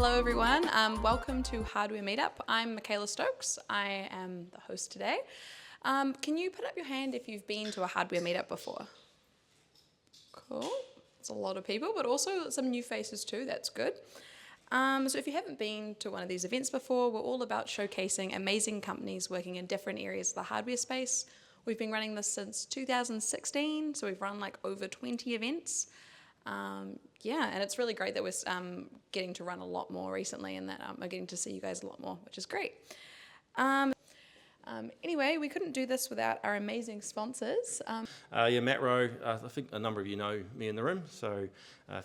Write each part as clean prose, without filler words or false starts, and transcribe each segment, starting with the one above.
Hello everyone, welcome to Hardware Meetup. I'm Mikayla Stokes, I am the host today. Can you put up your hand if you've been to a hardware meetup before? Cool, it's a lot of people, but also some new faces too, that's good. So if you haven't been to one of these events before, we're all about showcasing amazing companies working in different areas of the hardware space. We've been running this since 2016, so we've run like over 20 events. And it's really great that we're getting to run a lot more recently and that we're getting to see you guys a lot more, which is great. Anyway, we couldn't do this without our amazing sponsors. Matt Rowe, I think a number of you know me in the room, so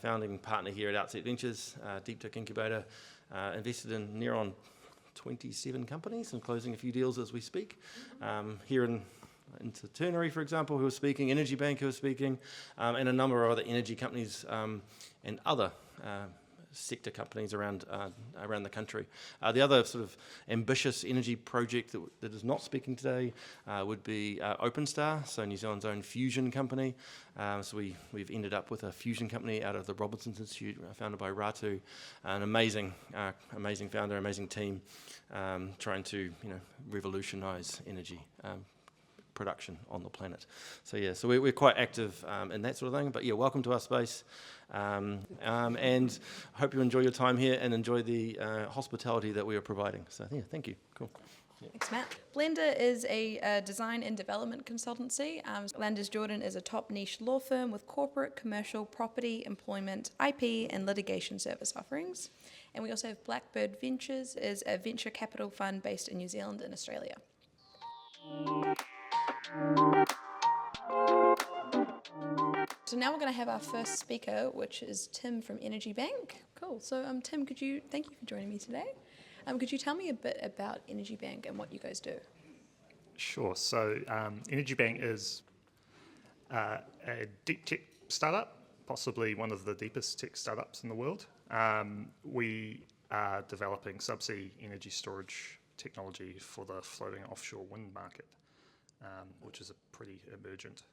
founding partner here at Outset Ventures, deep tech incubator, invested in near on 27 companies and closing a few deals as we speak. Here into Ternary, for example, who are speaking, EnergyBank, who are speaking, and a number of other energy companies and other sector companies around the country. The other sort of ambitious energy project that is not speaking today would be OpenStar, so New Zealand's own fusion company. So we've ended up with a fusion company out of the Robinsons Institute, founded by Ratu, an amazing founder, amazing team, trying to revolutionise energy production on the planet. So we're quite active in that sort of thing. But welcome to our space, and I hope you enjoy your time here and enjoy the hospitality that we are providing. So thank you. Cool. Yeah. Thanks, Matt. Blender is a design and development consultancy. Landers Jordan is a top niche law firm with corporate, commercial, property, employment, IP, and litigation service offerings. And we also have Blackbird Ventures, is a venture capital fund based in New Zealand and Australia. So now we're going to have our first speaker, which is Tim from EnergyBank. Cool. So Tim, thank you for joining me today. Could you tell me a bit about EnergyBank and what you guys do? Sure. So EnergyBank is a deep tech startup, possibly one of the deepest tech startups in the world. We are developing subsea energy storage technology for the floating offshore wind market, which is a pretty emergent,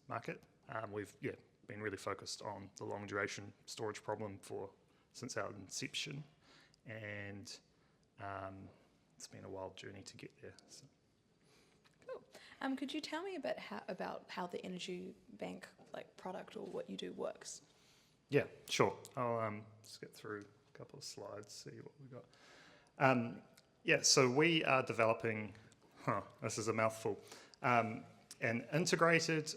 market. We've been really focused on the long duration storage problem since our inception, and it's been a wild journey to get there. So. Cool. Could you tell me a bit about how the EnergyBank product or what you do works? Yeah, sure. I'll just get through a couple of slides, see what we got. So we are developing. This is a mouthful. An integrated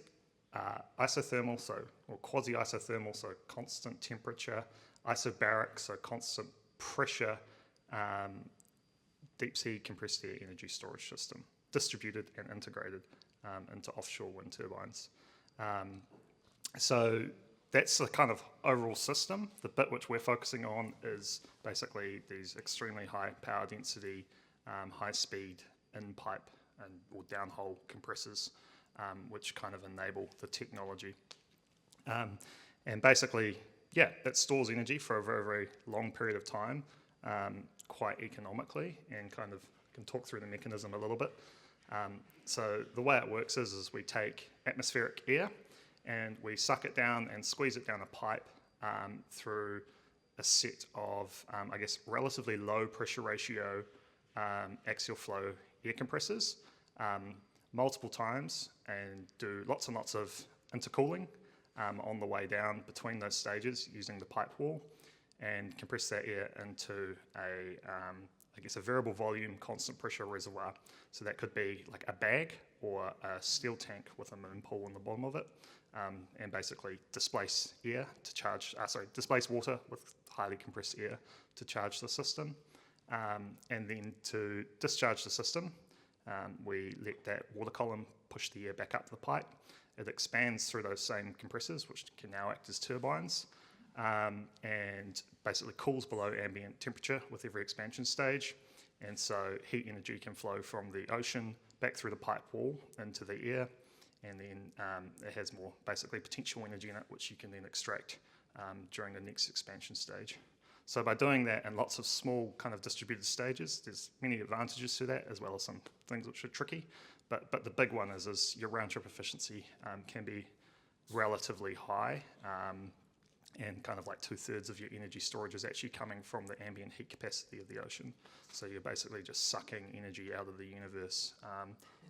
isothermal, or quasi-isothermal, so constant temperature, isobaric, so constant pressure, deep sea compressed air energy storage system, distributed and integrated into offshore wind turbines. So that's the kind of overall system. The bit which we're focusing on is basically these extremely high power density, high speed in-pipe or downhole compressors, which kind of enable the technology. And basically, that stores energy for a very, very long period of time, quite economically, and kind of can talk through the mechanism a little bit. So the way it works is we take atmospheric air and we suck it down and squeeze it down a pipe through a set of, relatively low pressure ratio axial flow air compressors multiple times, and do lots and lots of intercooling on the way down between those stages using the pipe wall, and compress that air into a variable volume constant pressure reservoir. So that could be like a bag or a steel tank with a moon pool on the bottom of it, and basically displace water with highly compressed air to charge the system. And then to discharge the system, we let that water column push the air back up the pipe. It expands through those same compressors, which can now act as turbines, and basically cools below ambient temperature with every expansion stage. And so heat energy can flow from the ocean back through the pipe wall into the air, and then it has more basically potential energy in it, which you can then extract during the next expansion stage. So by doing that in lots of small kind of distributed stages, there's many advantages to that, as well as some things which are tricky. But the big one is your round trip efficiency can be relatively high, and kind of like 2/3 of your energy storage is actually coming from the ambient heat capacity of the ocean. So you're basically just sucking energy out of the universe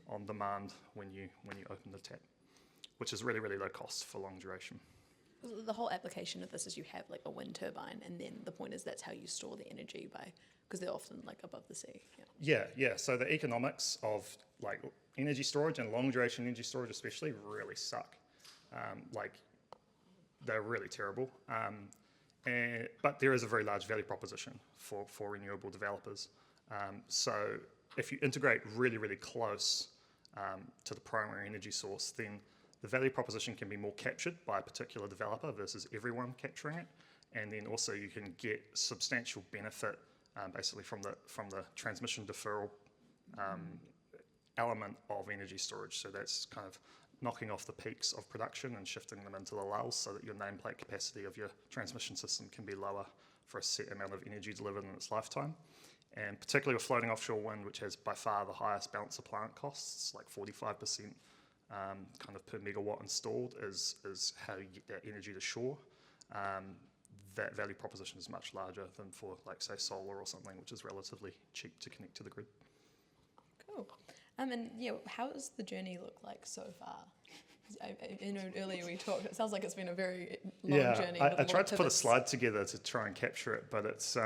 on demand when you open the tap, which is really, really low cost for long duration. The whole application of this is you have like a wind turbine, and then the point is that's how you store the energy because they're often like above the sea. Yeah. So the economics of like energy storage and long duration energy storage especially really suck. They're really terrible. But there is a very large value proposition for renewable developers. So if you integrate really, really close to the primary energy source, then the value proposition can be more captured by a particular developer versus everyone capturing it. And then also you can get substantial benefit basically from the transmission deferral element of energy storage. So that's kind of knocking off the peaks of production and shifting them into the lulls so that your nameplate capacity of your transmission system can be lower for a set amount of energy delivered in its lifetime. And particularly with floating offshore wind, which has by far the highest balance of plant costs, like 45% kind of per megawatt installed is how you get that energy to shore. That value proposition is much larger than for, like, say, solar or something, which is relatively cheap to connect to the grid. Cool. And how does the journey look like so far? Earlier we talked, it sounds like it's been a very long journey. I tried to put a slide together to try and capture it, but it's,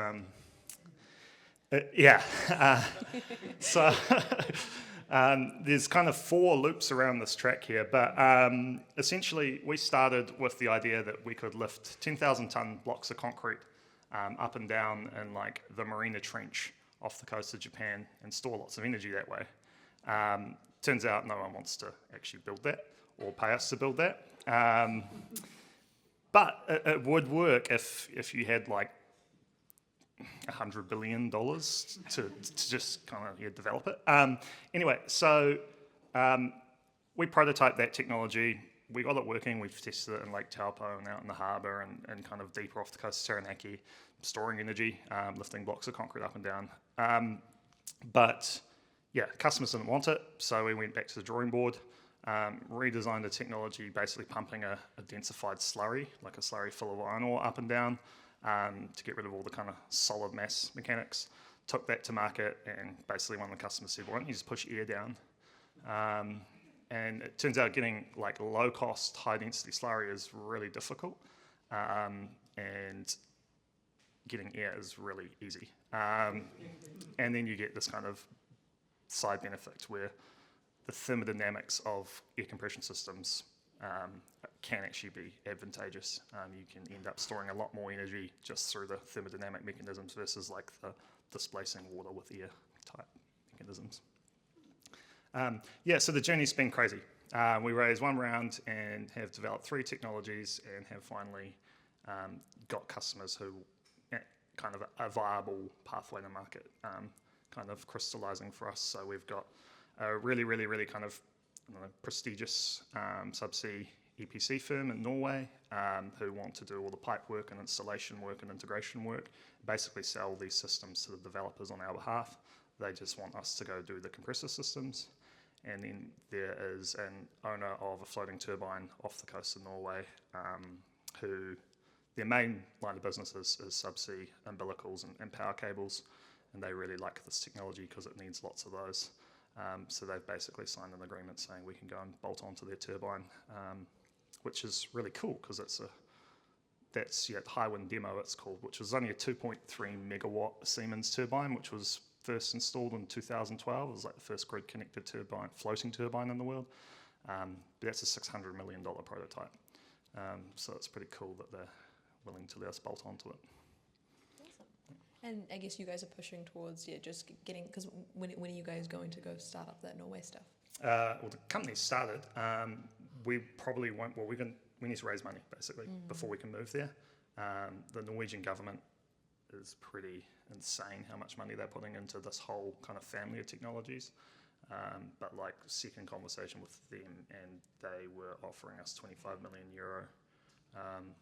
so there's kind of 4 loops around this track here, but essentially we started with the idea that we could lift 10,000-ton blocks of concrete up and down in like the Marina Trench off the coast of Japan and store lots of energy that way. Turns out no one wants to actually build that or pay us to build that. But it would work if you had like $100 billion to just kind of develop it. Anyway, so we prototyped that technology. We got it working. We've tested it in Lake Taupo and out in the harbour and kind of deeper off the coast of Taranaki, storing energy, lifting blocks of concrete up and down. But yeah, customers didn't want it, so we went back to the drawing board, redesigned the technology, basically pumping a densified slurry, like a slurry full of iron ore up and down, to get rid of all the kind of solid mass mechanics. Took that to market, and basically one of the customers said, why don't you just push air down? And it turns out getting like low cost, high density slurry is really difficult, and getting air is really easy. And then you get this kind of side benefit where the thermodynamics of air compression systems can actually be advantageous. You can end up storing a lot more energy just through the thermodynamic mechanisms versus like the displacing water with air type mechanisms. So the journey's been crazy. We raised 1 round and have developed 3 technologies and have finally got customers who kind of a viable pathway to market kind of crystallizing for us. So we've got a really, really, really kind of prestigious subsea EPC firm in Norway who want to do all the pipe work and installation work and integration work, basically sell these systems to the developers on our behalf. They just want us to go do the compressor systems. And then there is an owner of a floating turbine off the coast of Norway who their main line of business is subsea umbilicals and power cables, and they really like this technology because it needs lots of those. So they've basically signed an agreement saying we can go and bolt onto their turbine, which is really cool because that's high wind demo it's called, which was only a 2.3 megawatt Siemens turbine, which was first installed in 2012. It was like the first grid connected turbine, floating turbine in the world. But that's a $600 million prototype. So it's pretty cool that they're willing to let us bolt onto it. And I guess you guys are pushing towards just getting, because when are you guys going to go start up that Norway stuff? Well, the company started. We probably won't. Well, we need to raise money basically before we can move there. The Norwegian government is pretty insane how much money they're putting into this whole kind of family of technologies. But like second conversation with them, and they were offering us €25 million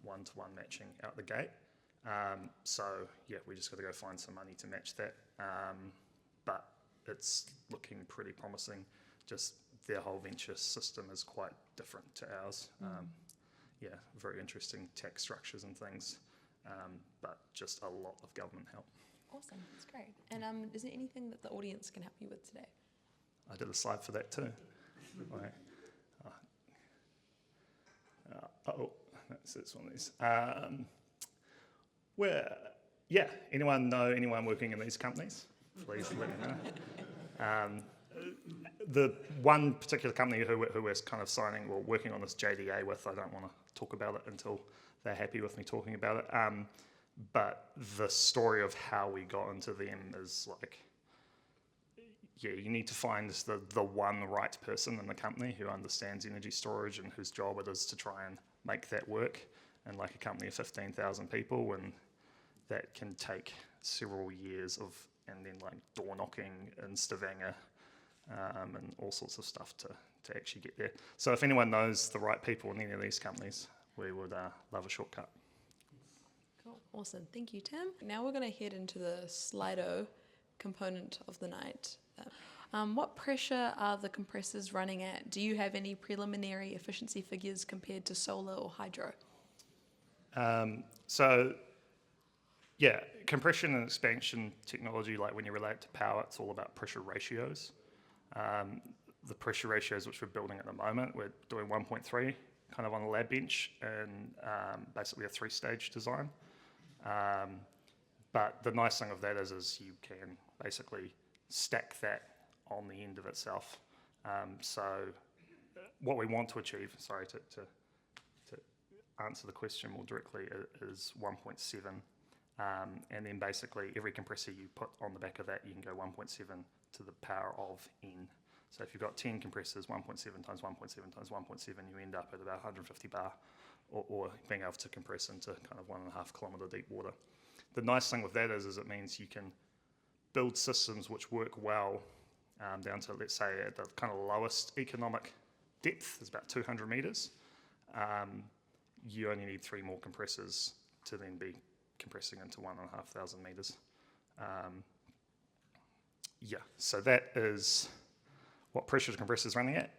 one-to-one matching out the gate. So yeah, we just got to go find some money to match that. But it's looking pretty promising. Just their whole venture system is quite different to ours. very interesting tax structures and things, but just a lot of government help. Awesome, that's great. And is there anything that the audience can help you with today? I did a slide for that too. Right. That's one of these. Anyone know anyone working in these companies? Please let me know. The one particular company who we're kind of signing or working on this JDA with, I don't want to talk about it until they're happy with me talking about it. But the story of how we got into them is like, you need to find the one right person in the company who understands energy storage and whose job it is to try and make that work. And like a company of 15,000 people, and that can take several years and then like door knocking in Stavanger and all sorts of stuff to actually get there. So if anyone knows the right people in any of these companies, we would love a shortcut. Cool, awesome. Thank you, Tim. Now we're going to head into the Slido component of the night. What pressure are the compressors running at? Do you have any preliminary efficiency figures compared to solar or hydro? Compression and expansion technology, like when you relate it to power, it's all about pressure ratios. The pressure ratios which we're building at the moment, we're doing 1.3 kind of on the lab bench and basically a 3-stage design. But the nice thing of that is you can basically stack that on the end of itself. So what we want to achieve, to answer the question more directly, is 1.7. And then basically every compressor you put on the back of that, you can go 1.7 to the power of n. So if you've got 10 compressors, 1.7 times 1.7 times 1.7, you end up at about 150 bar, or being able to compress into kind of 1.5 kilometre deep water. The nice thing with that is it means you can build systems which work well down to, let's say, at the kind of lowest economic depth is about 200 metres. You only need 3 more compressors to then be compressing into 1,500 metres. So that is what pressure the compressor is running at.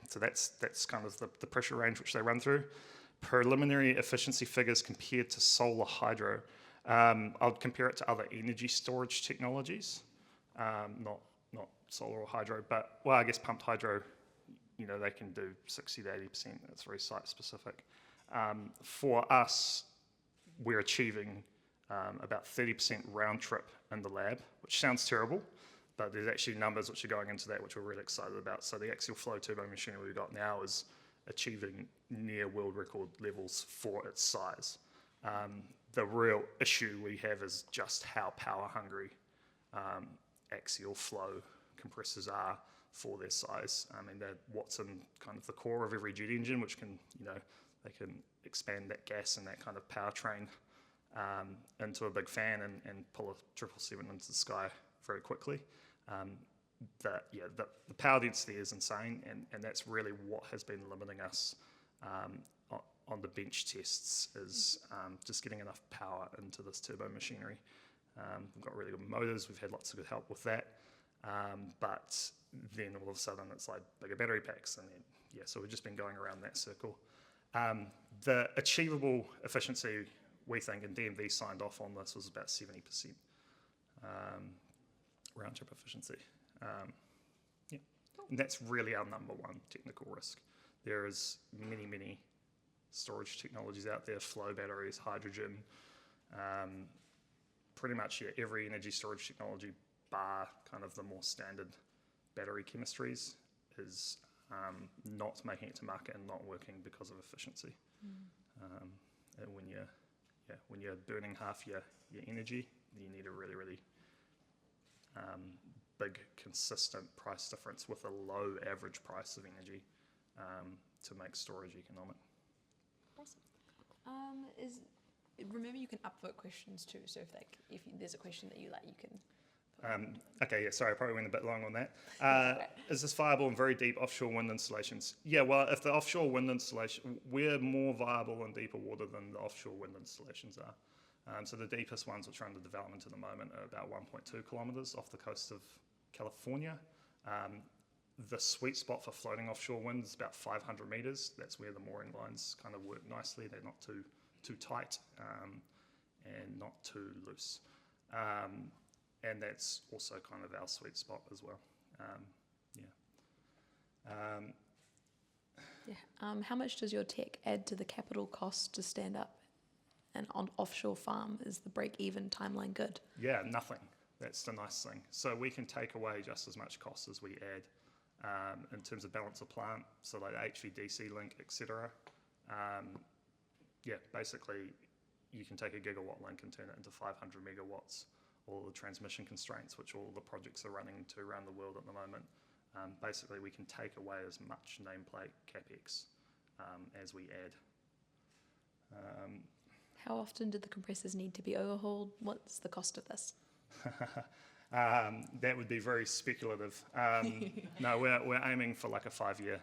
So that's kind of the pressure range which they run through. Preliminary efficiency figures compared to solar hydro. I'll compare it to other energy storage technologies, not solar or hydro, but I guess pumped hydro, they can do 60 to 80%. That's very site specific. For us, we're achieving about 30% round trip in the lab, which sounds terrible, but there's actually numbers which are going into that which we're really excited about. So the axial flow turbo machinery we've got now is achieving near world record levels for its size. The real issue we have is just how power hungry axial flow compressors are for their size. I mean, they're what's in kind of the core of every jet engine, which can, they can expand that gas and that kind of powertrain into a big fan and pull a 777 into the sky very quickly. The power density is insane, and that's really what has been limiting us on the bench tests is just getting enough power into this turbo machinery. We've got really good motors, we've had lots of good help with that, but then all of a sudden it's like bigger battery packs, and then, so we've just been going around that circle. The achievable efficiency, we think, and DMV signed off on this, was about 70% round trip efficiency. And that's really our number one technical risk. There is many storage technologies out there, flow batteries, hydrogen, pretty much every energy storage technology bar kind of the more standard battery chemistries is not making it to market and not working because of efficiency. And when you're burning half your energy, you need a really big consistent price difference with a low average price of energy to make storage economic. Awesome. Remember, you can upvote questions too. So if there's a question that you like, you can. Sorry, I probably went a bit long on that. Is this viable in very deep offshore wind installations? Yeah, well, if the offshore wind installation, we're more viable in deeper water than the offshore wind installations are. So the deepest ones which are under development at the moment are about 1.2 kilometres off the coast of California. The sweet spot for floating offshore wind is about 500 meters. That's where the mooring lines kind of work nicely. They're not too tight and not too loose. And that's also kind of our sweet spot as well. How much does your tech add to the capital cost to stand up an offshore farm? Is the break-even timeline good? Yeah, nothing. That's the nice thing. So we can take away just as much cost as we add in terms of balance of plant, so like HVDC link, etc. Basically, you can take a gigawatt link and turn it into 500 megawatts. All the transmission constraints, which all the projects are running into around the world at the moment. Basically, we can take away as much nameplate capex as we add. How often do the compressors need to be overhauled? What's the cost of this? That would be very speculative. No, we're aiming for like a 5-year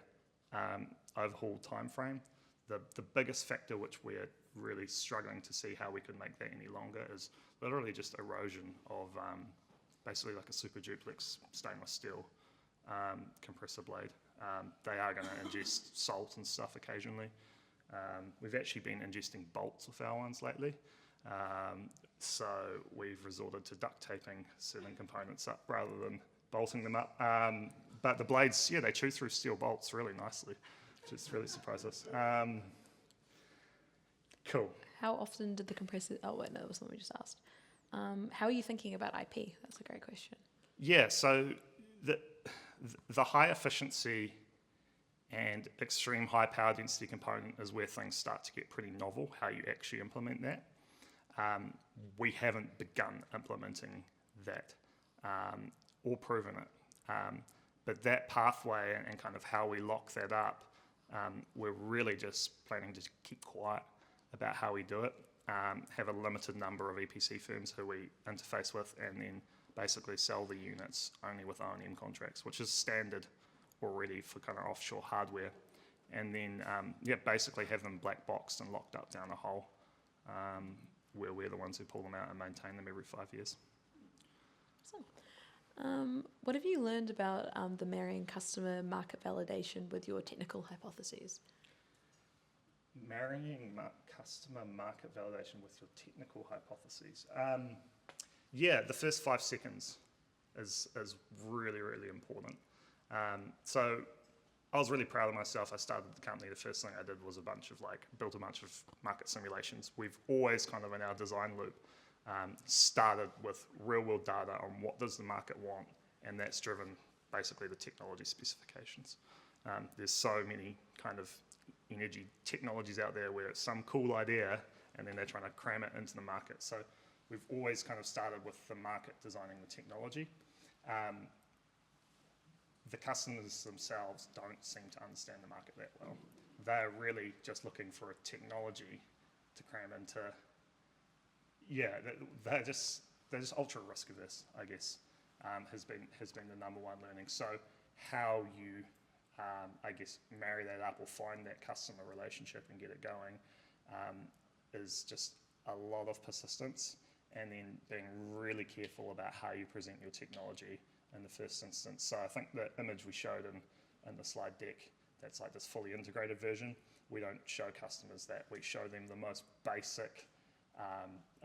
overhaul time frame. The biggest factor which we're really struggling to see how we could make that any longer is literally just erosion of basically like a super duplex stainless steel compressor blade. They are going to ingest salt and stuff occasionally. We've actually been ingesting bolts with our ones lately. So we've resorted to duct taping certain components up rather than bolting them up. But the blades, they chew through steel bolts really nicely, which has really surprised us. Cool. How often did the compressors... Oh, wait, no, that was what we just asked. How are you thinking about IP? That's a great question. Yeah, so the high efficiency and extreme high power density component is where things start to get pretty novel, how you actually implement that. We haven't begun implementing that or proven it. But that pathway and kind of how we lock that up, we're really just planning to keep quiet about how we do it, have a limited number of EPC firms who we interface with, and then basically sell the units only with O&M contracts, which is standard already for kind of offshore hardware. And then, basically have them black boxed and locked up down a hole, where we're the ones who pull them out and maintain them every 5 years. Awesome. What have you learned about the marrying customer market validation with your technical hypotheses? Marrying customer market validation with your technical hypotheses. The first 5 seconds is really, really important. So I was really proud of myself. I started the company. The first thing I did was built a bunch of market simulations. We've always kind of in our design loop started with real world data on what does the market want, and that's driven basically the technology specifications. There's so many kind of energy technologies out there where it's some cool idea and then they're trying to cram it into the market. So we've always kind of started with the market designing the technology. The customers themselves don't seem to understand the market that well. They're really just looking for a technology to cram into. They're just ultra risk averse, I guess, has been the number one learning. So how you marry that up or find that customer relationship and get it going is just a lot of persistence, and then being really careful about how you present your technology in the first instance. So I think the image we showed in the slide deck, that's like this fully integrated version. We don't show customers that. We show them the most basic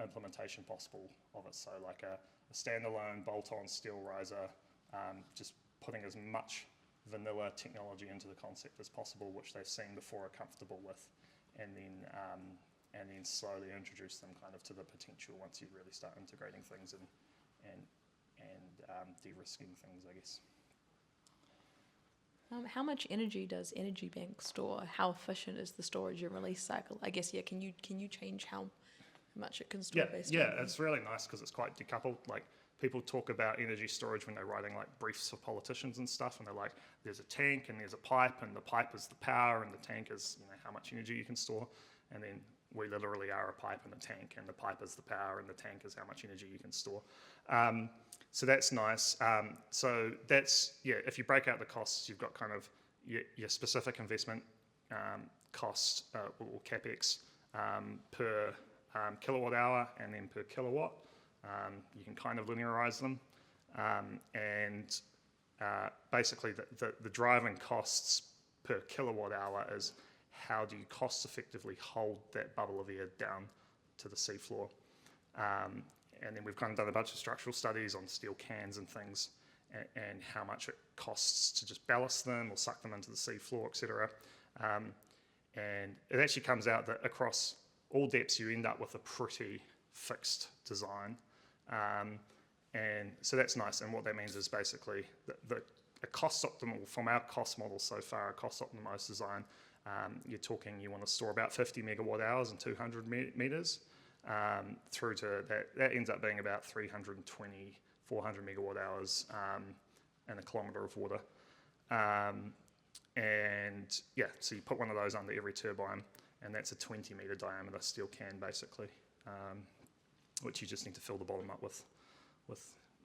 implementation possible of it. So like a standalone bolt-on steel riser, just putting as much vanilla technology into the concept as possible, which they've seen before, are comfortable with, and then slowly introduce them kind of to the potential once you really start integrating things and de-risking things, I guess. How much energy does EnergyBank store? How efficient is the storage and release cycle? I guess, can you change how much it can store based on? Yeah, it's really nice because it's quite decoupled. Like, people talk about energy storage when they're writing like briefs for politicians and stuff, and they're like, there's a tank and there's a pipe, and the pipe is the power and the tank is how much energy you can store. And then we literally are a pipe and a tank, and the pipe is the power and the tank is how much energy you can store. So that's nice. So that's, if you break out the costs, you've got kind of your specific investment cost or capex per kilowatt hour and then per kilowatt. You can kind of linearize them. And basically the driving costs per kilowatt hour is how do you cost effectively hold that bubble of air down to the seafloor. And then we've kind of done a bunch of structural studies on steel cans and things, and how much it costs to just ballast them or suck them into the seafloor, etc. And it actually comes out that across all depths you end up with a pretty fixed design. And so that's nice. And what that means is basically a cost optimal, from our cost model so far, a cost optimized design, you're talking you want to store about 50 megawatt hours and 200 meters. Through to that ends up being about 320, 400 megawatt hours and a kilometre of water. And yeah, so you put one of those under every turbine, and that's a 20 metre diameter steel can basically, which you just need to fill the bottom up with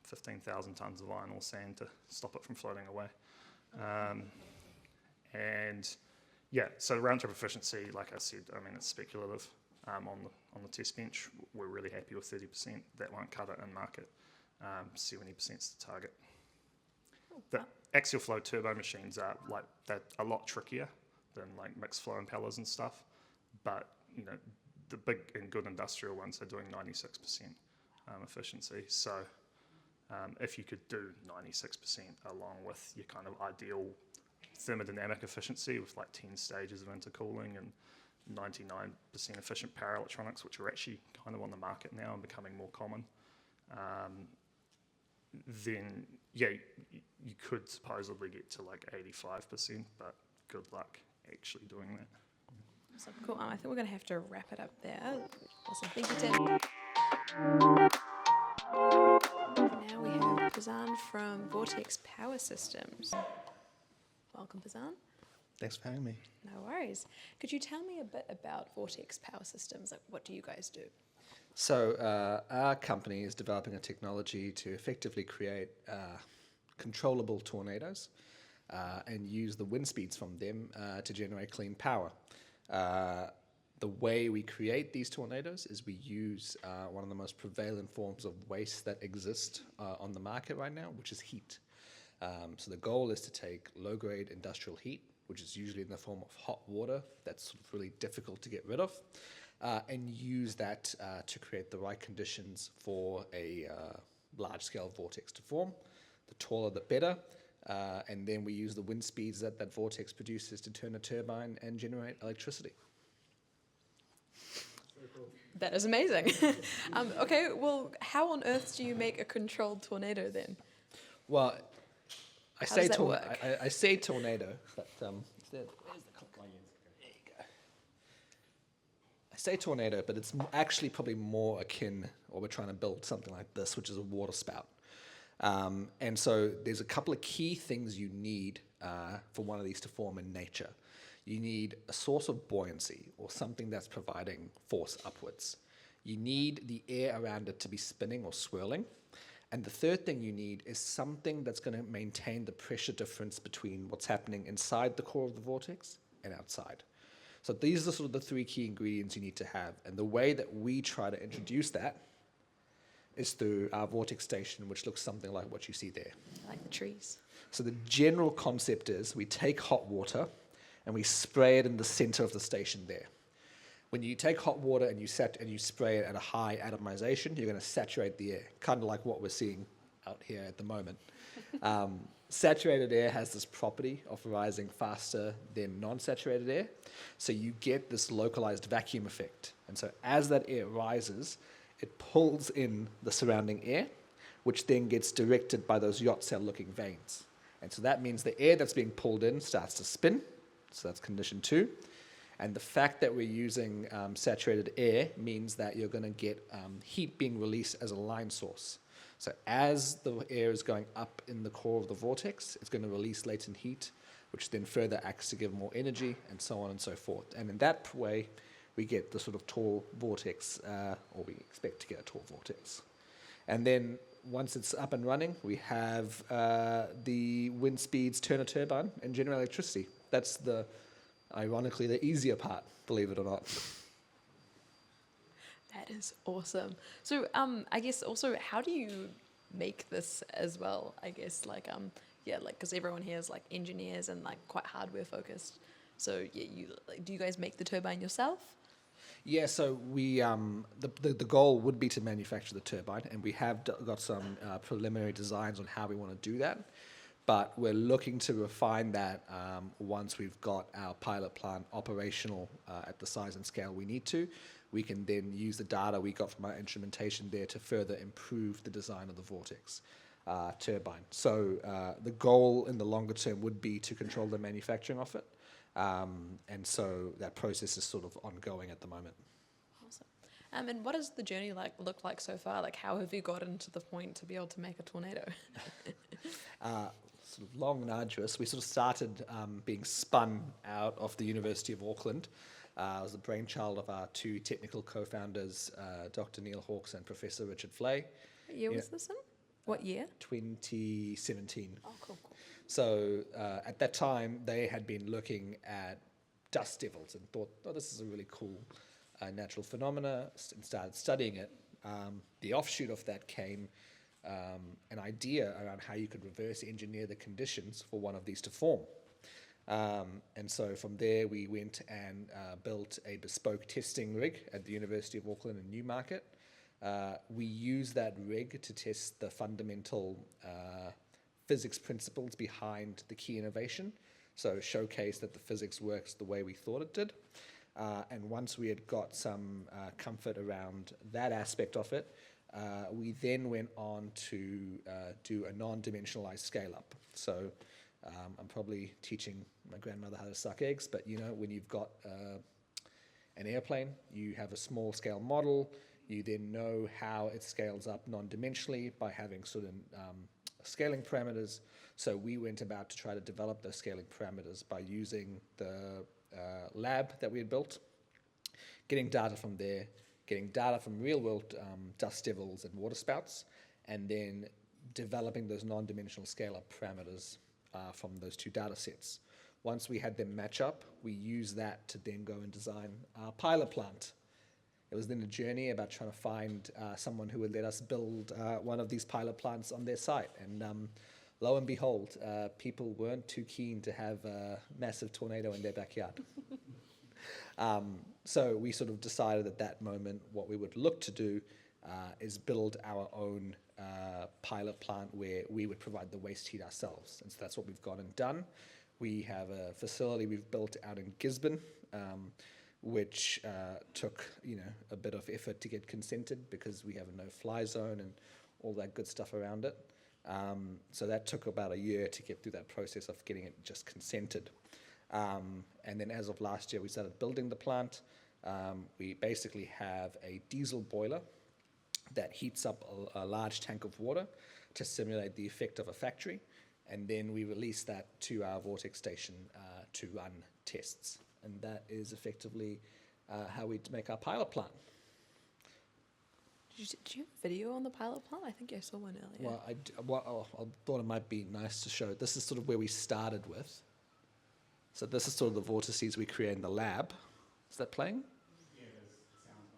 15,000 tonnes of iron or sand to stop it from floating away. And yeah, so round trip efficiency, like I said, I mean, it's speculative. On the test bench, we're really happy with 30%. That won't cut it in market. 70% is the target. The axial flow turbo machines are they're a lot trickier than like mixed flow impellers and stuff. But you know, the big and good industrial ones are doing 96% efficiency. So if you could do 96% along with your kind of ideal thermodynamic efficiency with like 10 stages of intercooling and 99% efficient power electronics, which are actually kind of on the market now and becoming more common, then yeah, you could supposedly get to like 85%, but good luck actually doing that. So cool. I think we're going to have to wrap it up there. Awesome. Thank you, Tim. Now we have Perzaan from Vortex Power Systems. Welcome, Perzaan. Thanks for having me. No worries. Could you tell me a bit about Vortex Power Systems? Like, what do you guys do? So our company is developing a technology to effectively create controllable tornadoes and use the wind speeds from them to generate clean power. The way we create these tornadoes is we use one of the most prevalent forms of waste that exist on the market right now, which is heat. So the goal is to take low-grade industrial heat, which is usually in the form of hot water that's sort of really difficult to get rid of, and use that to create the right conditions for a large-scale vortex to form. The taller, the better. And then we use the wind speeds that vortex produces to turn a turbine and generate electricity. That is amazing. Okay, well, how on earth do you make a controlled tornado then? Well, I How say does that work? I say tornado, but where's the clock? There you go. I say tornado, but it's actually probably more akin, or we're trying to build something like this, which is a water spout. And so there's a couple of key things you need for one of these to form in nature. You need a source of buoyancy, or something that's providing force upwards. You need the air around it to be spinning or swirling. And the third thing you need is something that's going to maintain the pressure difference between what's happening inside the core of the vortex and outside. So these are sort of the three key ingredients you need to have. And the way that we try to introduce that is through our vortex station, which looks something like what you see there. I like the trees. So the general concept is we take hot water and we spray it in the center of the station there. When you take hot water and you spray it at a high atomization, you're going to saturate the air, kind of like what we're seeing out here at the moment. Saturated air has this property of rising faster than non-saturated air, so you get this localized vacuum effect. And so as that air rises, it pulls in the surrounding air, which then gets directed by those yacht sail-looking vanes. And so that means the air that's being pulled in starts to spin, so that's condition 2. And the fact that we're using saturated air means that you're going to get heat being released as a line source. So as the air is going up in the core of the vortex, it's going to release latent heat, which then further acts to give more energy, and so on and so forth. And in that way, we get the sort of tall vortex, or we expect to get a tall vortex. And then once it's up and running, we have the wind speeds turn a turbine and generate electricity. That's ironically the easier part, believe it or not. That is awesome. So I guess also, how do you make this as well, I guess, like, yeah, like, because everyone here is like engineers and like quite hardware focused. So yeah, do you guys make the turbine yourself? Yeah, so we the goal would be to manufacture the turbine, and we have got some preliminary designs on how we want to do that. But we're looking to refine that once we've got our pilot plant operational at the size and scale we need to. We can then use the data we got from our instrumentation there to further improve the design of the Vortex turbine. So the goal in the longer term would be to control the manufacturing of it. And so that process is sort of ongoing at the moment. Awesome. And what does the journey look like so far? Like, how have you gotten to the point to be able to make a tornado? Sort of long and arduous. We sort of started being spun out of the University of Auckland. It was the brainchild of our two technical co-founders, Dr. Neil Hawkes and Professor Richard Flay. What year was this in? What year? 2017. Oh, cool. So at that time, they had been looking at dust devils and thought, oh, this is a really cool natural phenomena, and started studying it. The offshoot of that came an idea around how you could reverse engineer the conditions for one of these to form. And so from there, we went and built a bespoke testing rig at the University of Auckland in Newmarket. We used that rig to test the fundamental physics principles behind the key innovation, so showcase that the physics works the way we thought it did. And once we had got some comfort around that aspect of it, we then went on to do a non-dimensionalized scale-up. So I'm probably teaching my grandmother how to suck eggs, but you know, when you've got an airplane, you have a small-scale model, you then know how it scales up non-dimensionally by having sort of scaling parameters. So we went about to try to develop those scaling parameters by using the lab that we had built, getting data from there, getting data from real-world dust devils and water spouts, and then developing those non-dimensional scale-up parameters from those two data sets. Once we had them match up, we used that to then go and design our pilot plant. It was then a journey about trying to find someone who would let us build one of these pilot plants on their site. And lo and behold, people weren't too keen to have a massive tornado in their backyard. So we sort of decided at that moment what we would look to do is build our own pilot plant where we would provide the waste heat ourselves. And so that's what we've gone and done. We have a facility we've built out in Gisborne, which took a bit of effort to get consented because we have a no-fly zone and all that good stuff around it. So that took about a year to get through that process of getting it just consented. And then as of last year, we started building the plant. We basically have a diesel boiler that heats up a large tank of water to simulate the effect of a factory. And then we release that to our Vortex station to run tests. And that is effectively how we make our pilot plant. Did you have a video on the pilot plant? I think I saw one earlier. Well, I thought it might be nice to show. This is sort of where we started with. So this is sort of the vortices we create in the lab. Is that playing? Yeah, it sounds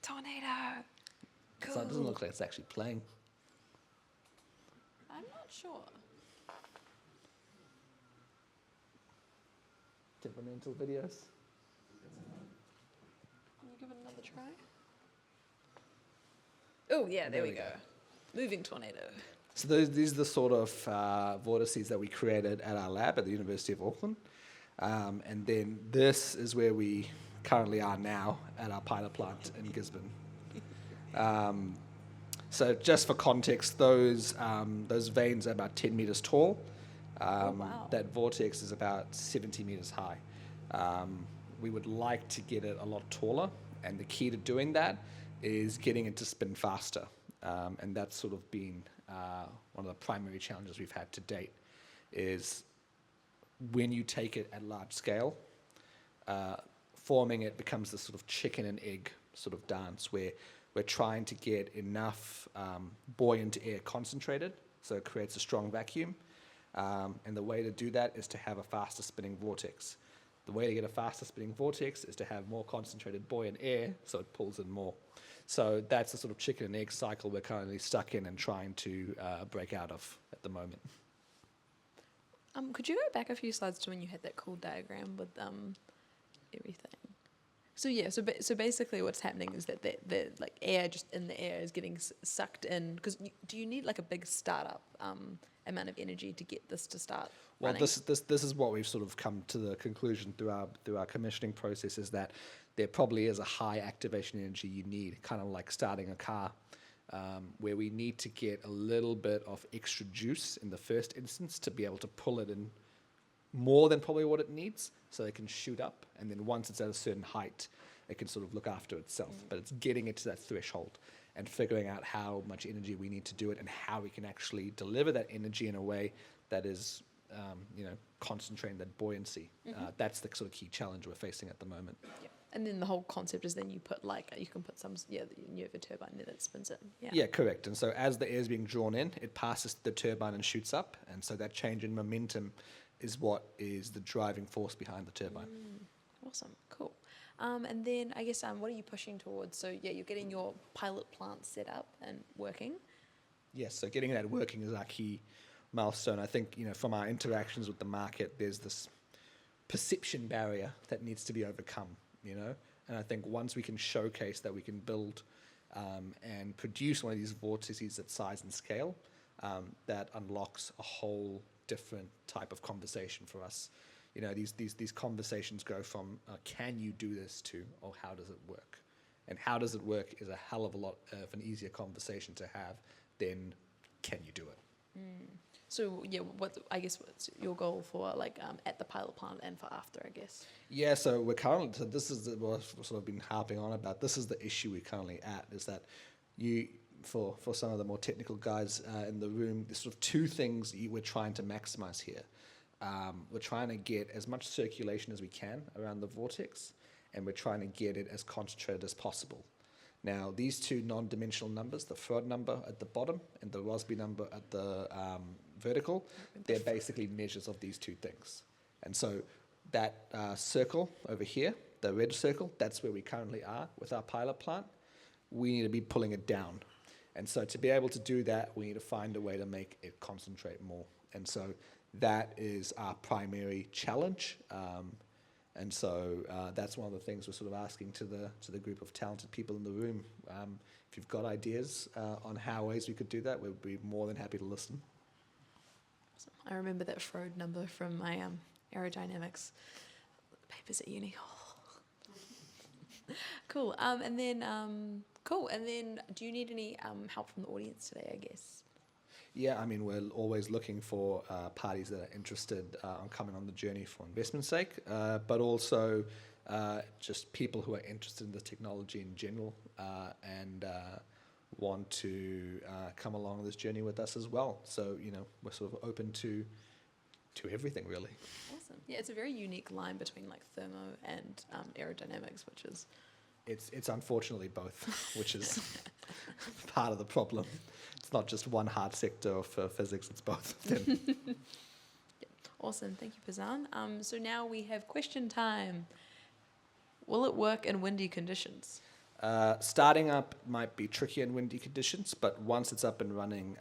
Tornado. Cool. So it doesn't look like it's actually playing. I'm not sure. Temperamental videos. Can you give it another try? Oh, yeah, there we go. Moving tornado. So these are the sort of vortices that we created at our lab at the University of Auckland. And then this is where we currently are now at our pilot plant in Gisborne. So just for context, those vanes are about 10 meters tall. Wow. That vortex is about 70 meters high. We would like to get it a lot taller, and the key to doing that is getting it to spin faster. And that's sort of been one of the primary challenges we've had to date, is when you take it at large scale, forming it becomes this sort of chicken and egg sort of dance where we're trying to get enough buoyant air concentrated so it creates a strong vacuum, And the way to do that is to have a faster spinning vortex. The way to get a faster spinning vortex is to have more concentrated buoyant air, so it pulls in more. So that's the sort of chicken and egg cycle we're currently stuck in and trying to break out of at the moment. Could you go back a few slides to when you had that cool diagram with everything? So yeah, so basically what's happening is that the like air just in the air is getting sucked in. Because do you need like a big startup amount of energy to get this to start running? Well, this is what we've sort of come to the conclusion through our commissioning process, is that there probably is a high activation energy you need, kind of like starting a car, where we need to get a little bit of extra juice in the first instance to be able to pull it in more than probably what it needs, so it can shoot up, and then once it's at a certain height, it can sort of look after itself. But it's getting it to that threshold and figuring out how much energy we need to do it and how we can actually deliver that energy in a way that is, concentrating that buoyancy. That's the sort of key challenge we're facing at the moment. Yeah. And then the whole concept is then you put you can put some, you have a turbine there that spins it. Yeah, correct. And so as the air is being drawn in, it passes the turbine and shoots up. And so that change in momentum is what is the driving force behind the turbine. Awesome, cool. And then I guess what are you pushing towards? So yeah, you're getting your pilot plant set up and working. Yes, so getting that working is our key milestone. I think, from our interactions with the market, there's this perception barrier that needs to be overcome, And I think once we can showcase that we can build and produce one of these vortices at size and scale, that unlocks a whole different type of conversation for us. These conversations go from can you do this to, oh, how does it work? And how does it work is a hell of a lot of an easier conversation to have than can you do it? So yeah, what's your goal for at the pilot plant and for after, I guess? Yeah, so we're currently, this is what I've sort of been harping on about. This is the issue we're currently at, is that for some of the more technical guys in the room, there's sort of two things we're trying to maximize here. We're trying to get as much circulation as we can around the vortex, and we're trying to get it as concentrated as possible. Now, these two non-dimensional numbers, the Freud number at the bottom and the Rossby number at the vertical, they're basically measures of these two things. And so that circle over here, the red circle, that's where we currently are with our pilot plant. We need to be pulling it down. And so to be able to do that, we need to find a way to make it concentrate more. And so that is our primary challenge. And so that's one of the things we're sort of asking to the group of talented people in the room. If you've got ideas on how ways we could do that, we'd be more than happy to listen. Awesome. I remember that Freud number from my aerodynamics papers at uni. Cool. And then do you need any help from the audience today, I guess? Yeah, I mean, we're always looking for parties that are interested on coming on the journey for investment's sake, but also just people who are interested in the technology in general and want to come along this journey with us as well. So, we're sort of open to everything, really. Awesome. Yeah, it's a very unique line between thermo and aerodynamics, which is... It's unfortunately both, which is part of the problem. It's not just one hard sector of physics, it's both of them. Yeah. Awesome, thank you, Perzaan. So now we have question time. Will it work in windy conditions? Starting up might be tricky in windy conditions, but once it's up and running,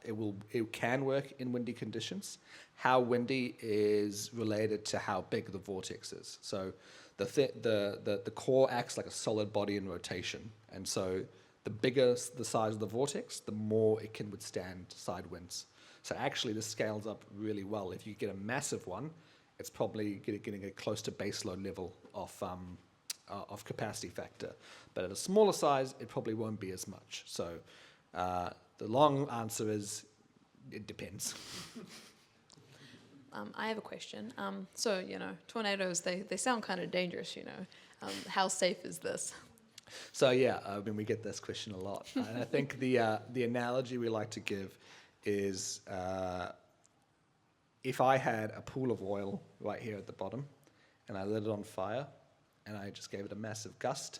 it can work in windy conditions. How windy is related to how big the vortex is. So the core acts like a solid body in rotation, and so the bigger the size of the vortex, the more it can withstand side winds. So actually, this scales up really well. If you get a massive one, it's probably getting a close to base load level of capacity factor. But at a smaller size, it probably won't be as much. So the long answer is, it depends. I have a question. So, tornadoes, they sound kind of dangerous, How safe is this? So, yeah, we get this question a lot. And I think the analogy we like to give is if I had a pool of oil right here at the bottom and I lit it on fire and I just gave it a massive gust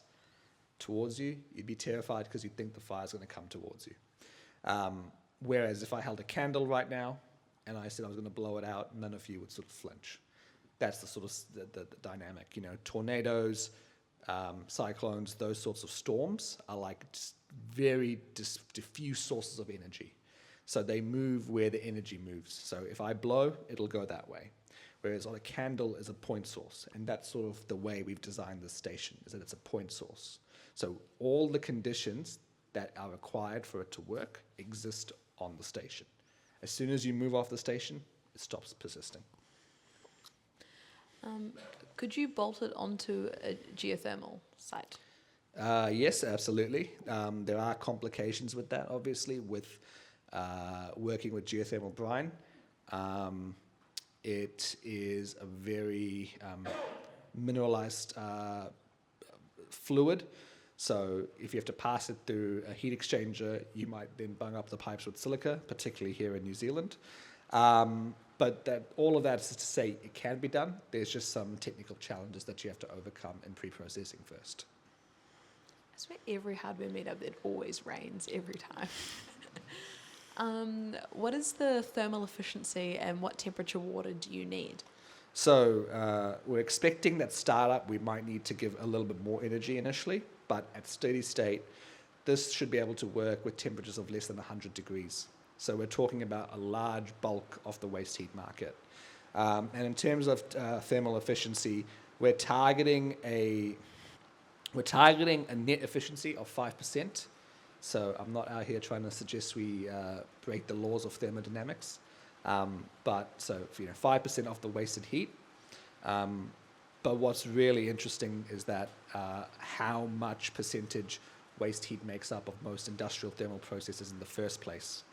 towards you, you'd be terrified because you'd think the fire's going to come towards you. Whereas if I held a candle right now and I said I was going to blow it out, none of you would sort of flinch. That's the sort of the dynamic. You know, tornadoes, cyclones, those sorts of storms are like just very diffuse sources of energy. So they move where the energy moves. So if I blow, it'll go that way. Whereas on a candle is a point source. And that's sort of the way we've designed this station, is that it's a point source. So all the conditions that are required for it to work exist on the station. As soon as you move off the station, it stops persisting. Could you bolt it onto a geothermal site? Yes, absolutely. There are complications with that, obviously, with working with geothermal brine. It is a very mineralized fluid. So if you have to pass it through a heat exchanger, you might then bung up the pipes with silica, particularly here in New Zealand. But all of that is to say it can be done. There's just some technical challenges that you have to overcome in pre-processing first. I swear every hardware meetup, it always rains every time. What is the thermal efficiency and what temperature water do you need? So we're expecting that startup we might need to give a little bit more energy initially, but at steady state, this should be able to work with temperatures of less than 100 degrees. So we're talking about a large bulk of the waste heat market. And in terms of thermal efficiency, we're targeting a net efficiency of 5%. So I'm not out here trying to suggest we break the laws of thermodynamics. But so 5% of the wasted heat. But what's really interesting is that how much percentage waste heat makes up of most industrial thermal processes in the first place.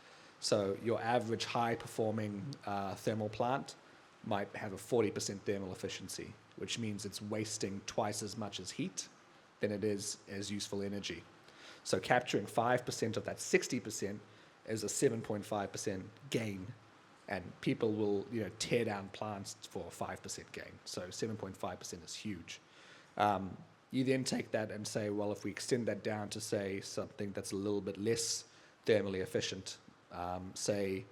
So your average high-performing thermal plant might have a 40% thermal efficiency, which means it's wasting twice as much as heat than it is as useful energy. So capturing 5% of that 60% is a 7.5% gain, and people will tear down plants for a 5% gain. So 7.5% is huge. You then take that and say, well, if we extend that down to say something that's a little bit less thermally efficient, say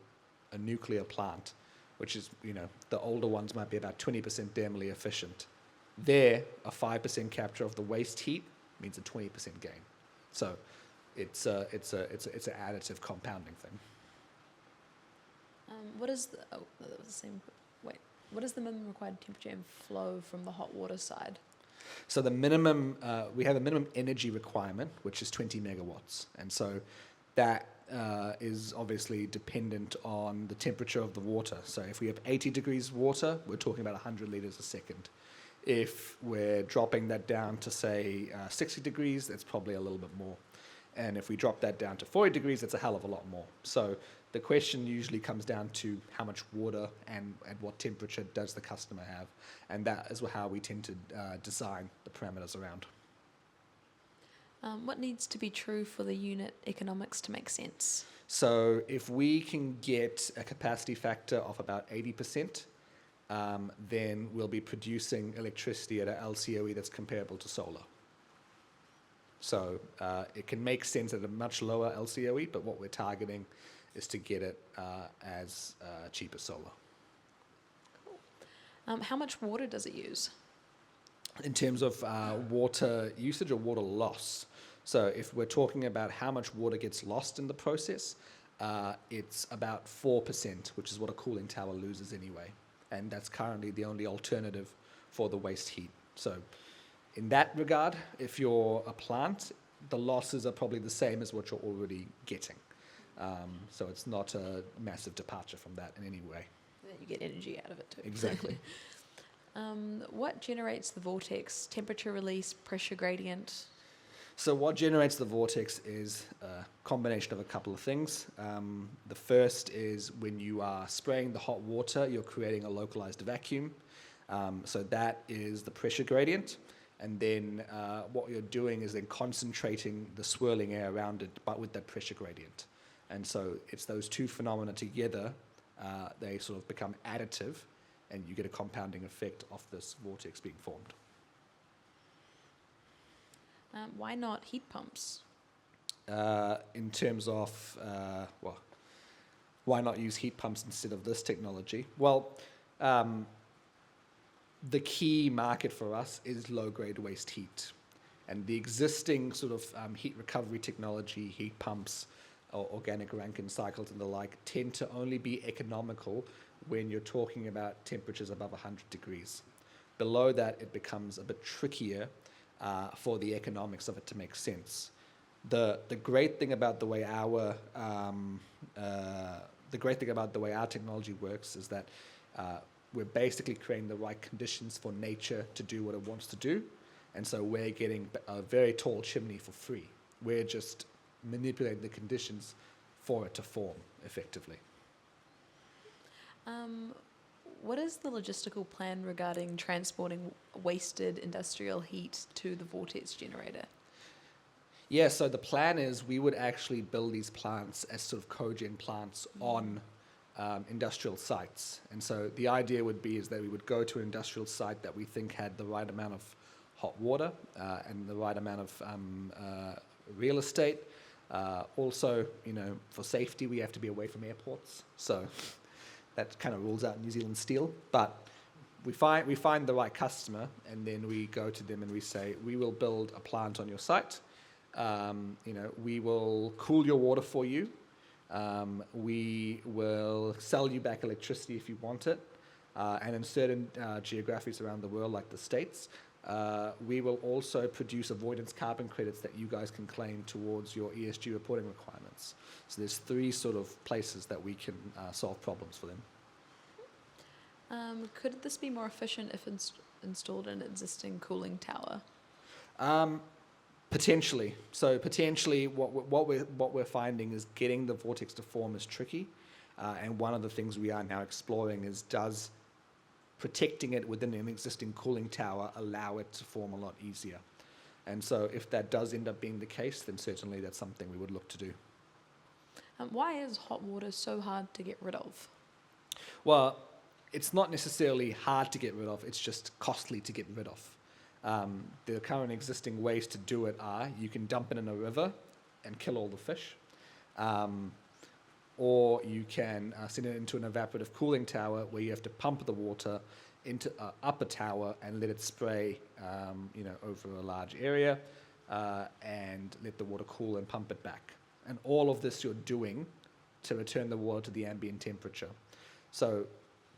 a nuclear plant, which is the older ones might be about 20% thermally efficient. There, a 5% capture of the waste heat means a 20% gain. So it's an additive compounding thing. What is the what is the minimum required temperature and flow from the hot water side? So the minimum, we have a minimum energy requirement, which is 20 megawatts, and so that is obviously dependent on the temperature of the water. So if we have 80 degrees water, we're talking about 100 liters a second. If we're dropping that down to, say, 60 degrees, that's probably a little bit more. And if we drop that down to 40 degrees, that's a hell of a lot more. So the question usually comes down to how much water and at what temperature does the customer have. And that is how we tend to design the parameters around. What needs to be true for the unit economics to make sense? So if we can get a capacity factor of about 80%, then we'll be producing electricity at an LCOE that's comparable to solar. So it can make sense at a much lower LCOE, but what we're targeting is to get it as cheap as solar. Cool. How much water does it use? In terms of water usage or water loss. So if we're talking about how much water gets lost in the process, it's about 4%, which is what a cooling tower loses anyway. And that's currently the only alternative for the waste heat. So in that regard, if you're a plant, the losses are probably the same as what you're already getting. So it's not a massive departure from that in any way. And then you get energy out of it too. Exactly. What generates the vortex? Temperature release, pressure gradient? So what generates the vortex is a combination of a couple of things. The first is when you are spraying the hot water, you're creating a localized vacuum. So that is the pressure gradient. And then what you're doing is then concentrating the swirling air around it, but with that pressure gradient. And so it's those two phenomena together, they sort of become additive, and you get a compounding effect of this vortex being formed. Why not heat pumps? In terms of, why not use heat pumps instead of this technology? Well, the key market for us is low-grade waste heat. And the existing sort of heat recovery technology, heat pumps, or organic Rankine cycles and the like, tend to only be economical when you're talking about temperatures above 100 degrees. Below that, it becomes a bit trickier for the economics of it to make sense. The great thing about the way our technology works is that we're basically creating the right conditions for nature to do what it wants to do, and so we're getting a very tall chimney for free. We're just manipulating the conditions for it to form effectively. What is the logistical plan regarding transporting wasted industrial heat to the Vortex generator? Yeah, so the plan is we would actually build these plants as sort of cogen plants on industrial sites. And so the idea would be is that we would go to an industrial site that we think had the right amount of hot water and the right amount of real estate. Also, for safety, we have to be away from airports. So that kind of rules out New Zealand Steel. But we find the right customer, and then we go to them and we say, we will build a plant on your site. We will cool your water for you. We will sell you back electricity if you want it. And in certain geographies around the world, like the States, we will also produce avoidance carbon credits that you guys can claim towards your ESG reporting requirements. So there's 3 sort of places that we can solve problems for them. Could this be more efficient if installed in an existing cooling tower? Potentially. So potentially what we're finding is getting the vortex to form is tricky. And one of the things we are now exploring is, does protecting it within an existing cooling tower allow it to form a lot easier? And so if that does end up being the case, then certainly that's something we would look to do. Why is hot water so hard to get rid of? Well, it's not necessarily hard to get rid of, it's just costly to get rid of. The current existing ways to do it are, you can dump it in a river and kill all the fish, or you can send it into an evaporative cooling tower where you have to pump the water into up a tower and let it spray over a large area and let the water cool and pump it back. And all of this you're doing to return the water to the ambient temperature. So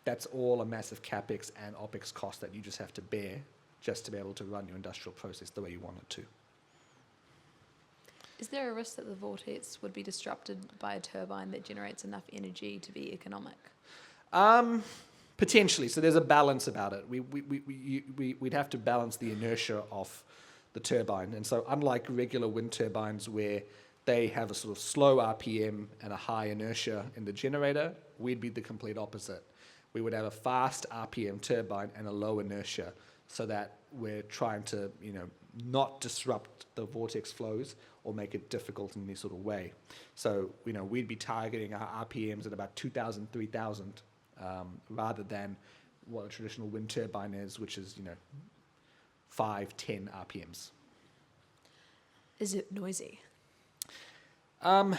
that's all a massive capex and opex cost that you just have to bear just to be able to run your industrial process the way you want it to. Is there a risk that the vortex would be disrupted by a turbine that generates enough energy to be economic? Potentially. So there's a balance about it. We'd have to balance the inertia of the turbine. And so unlike regular wind turbines where they have a sort of slow RPM and a high inertia in the generator, we'd be the complete opposite. We would have a fast RPM turbine and a low inertia, so that we're trying to, not disrupt the vortex flows or make it difficult in any sort of way. So, we'd be targeting our RPMs at about 2,000, 3,000, rather than what a traditional wind turbine is, which is, 5, 10 RPMs. Is it noisy? The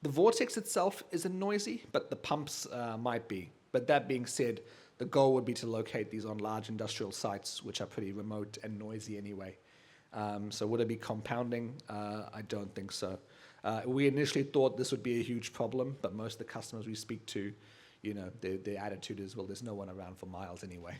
vortex itself isn't noisy, but the pumps might be. But that being said, the goal would be to locate these on large industrial sites, which are pretty remote and noisy anyway. So would it be compounding? I don't think so. We initially thought this would be a huge problem, but most of the customers we speak to, their attitude is, well, there's no one around for miles anyway.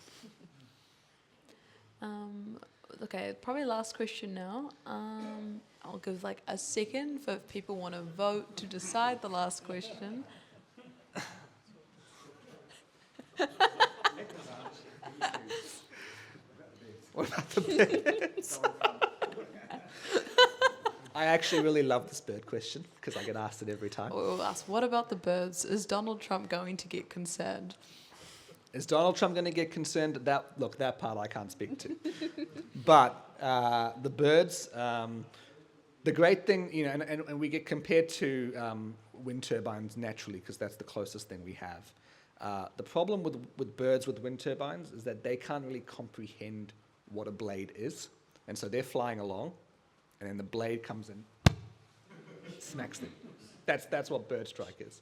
Okay, probably last question now. I'll give like a second for if people want to vote to decide the last question. What about the birds? I actually really love this bird question because I get asked it every time. We'll ask, what about the birds? Is Donald Trump going to get concerned? Is Donald Trump going to get concerned? That part I can't speak to. But the birds, the great thing, and we get compared to wind turbines naturally because that's the closest thing we have. The problem with birds with wind turbines is that they can't really comprehend what a blade is. And so they're flying along, and then the blade comes in, smacks them. That's what bird strike is.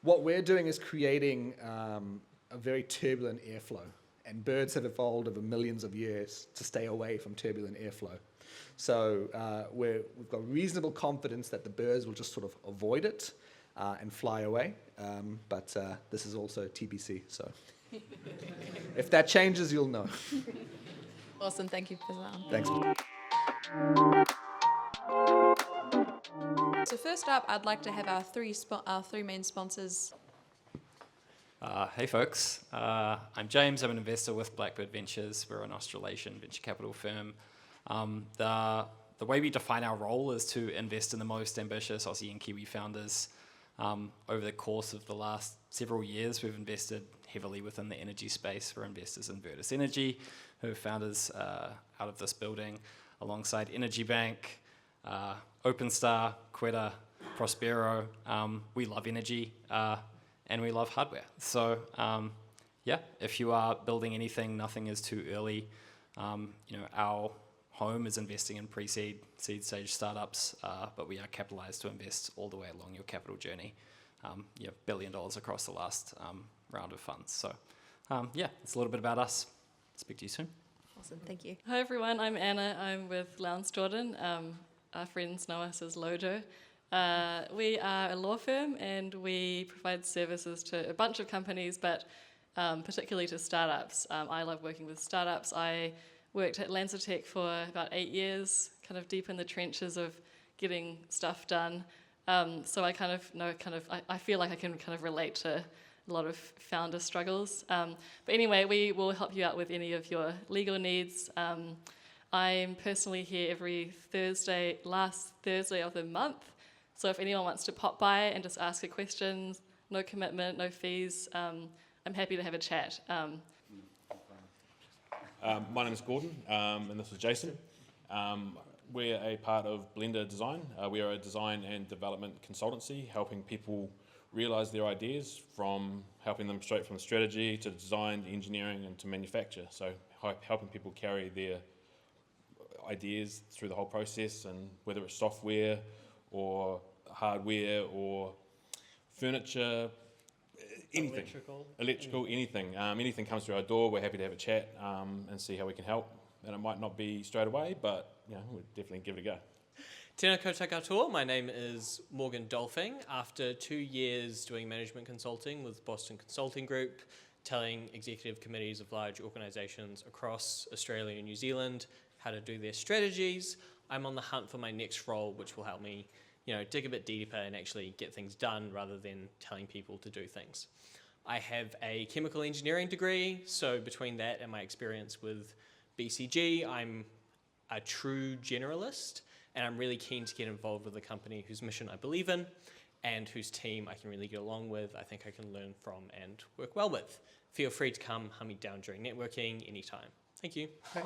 What we're doing is creating a very turbulent airflow, and birds have evolved over millions of years to stay away from turbulent airflow. So we've got reasonable confidence that the birds will just sort of avoid it and fly away, but this is also TBC, so if that changes, you'll know. Awesome, thank you, Perzaan. Thanks. So first up, I'd like to have our three main sponsors. Hey folks, I'm James. I'm an investor with Blackbird Ventures. We're an Australasian venture capital firm. The way we define our role is to invest in the most ambitious Aussie and Kiwi founders. Over the course of the last several years, we've invested heavily within the energy space. We're investors in Vortex Systems, who are founders out of this building, alongside EnergyBank, OpenStar, Quetta, Prospero. We love energy. And we love hardware. So yeah, if you are building anything, nothing is too early. Our home is investing in pre-seed, seed stage startups, but we are capitalized to invest all the way along your capital journey. $1 billion across the last round of funds. So yeah, it's a little bit about us. Speak to you soon. Awesome, thank you. Hi everyone, I'm Anna. I'm with Lowndes Jordan. Our friends know us as Lojo. We are a law firm and we provide services to a bunch of companies, but particularly to startups. I love working with startups. I worked at LanzaTech for about 8 years, kind of deep in the trenches of getting stuff done. So I kind of know, I feel like I can kind of relate to a lot of founder struggles. But anyway, we will help you out with any of your legal needs. I'm personally here every Thursday, last Thursday of the month. So if anyone wants to pop by and just ask a question, no commitment, no fees, I'm happy to have a chat. My name is Gordon, and this is Jason. We're a part of Blender Design. We are a design and development consultancy, helping people realise their ideas, from helping them straight from strategy to design, engineering, and to manufacture. So helping people carry their ideas through the whole process, and whether it's software or hardware or furniture, anything. Electrical, anything. Anything comes through our door, we're happy to have a chat and see how we can help. And it might not be straight away, but we'll definitely give it a go. Tēnā koutou katoa. My name is Morgan Dolphing. After 2 years doing management consulting with Boston Consulting Group, telling executive committees of large organisations across Australia and New Zealand how to do their strategies, I'm on the hunt for my next role, which will help me, dig a bit deeper and actually get things done rather than telling people to do things. I have a chemical engineering degree, so between that and my experience with BCG, I'm a true generalist, and I'm really keen to get involved with a company whose mission I believe in and whose team I can really get along with, I think I can learn from and work well with. Feel free to come hunt me down during networking anytime. Thank you. Hey,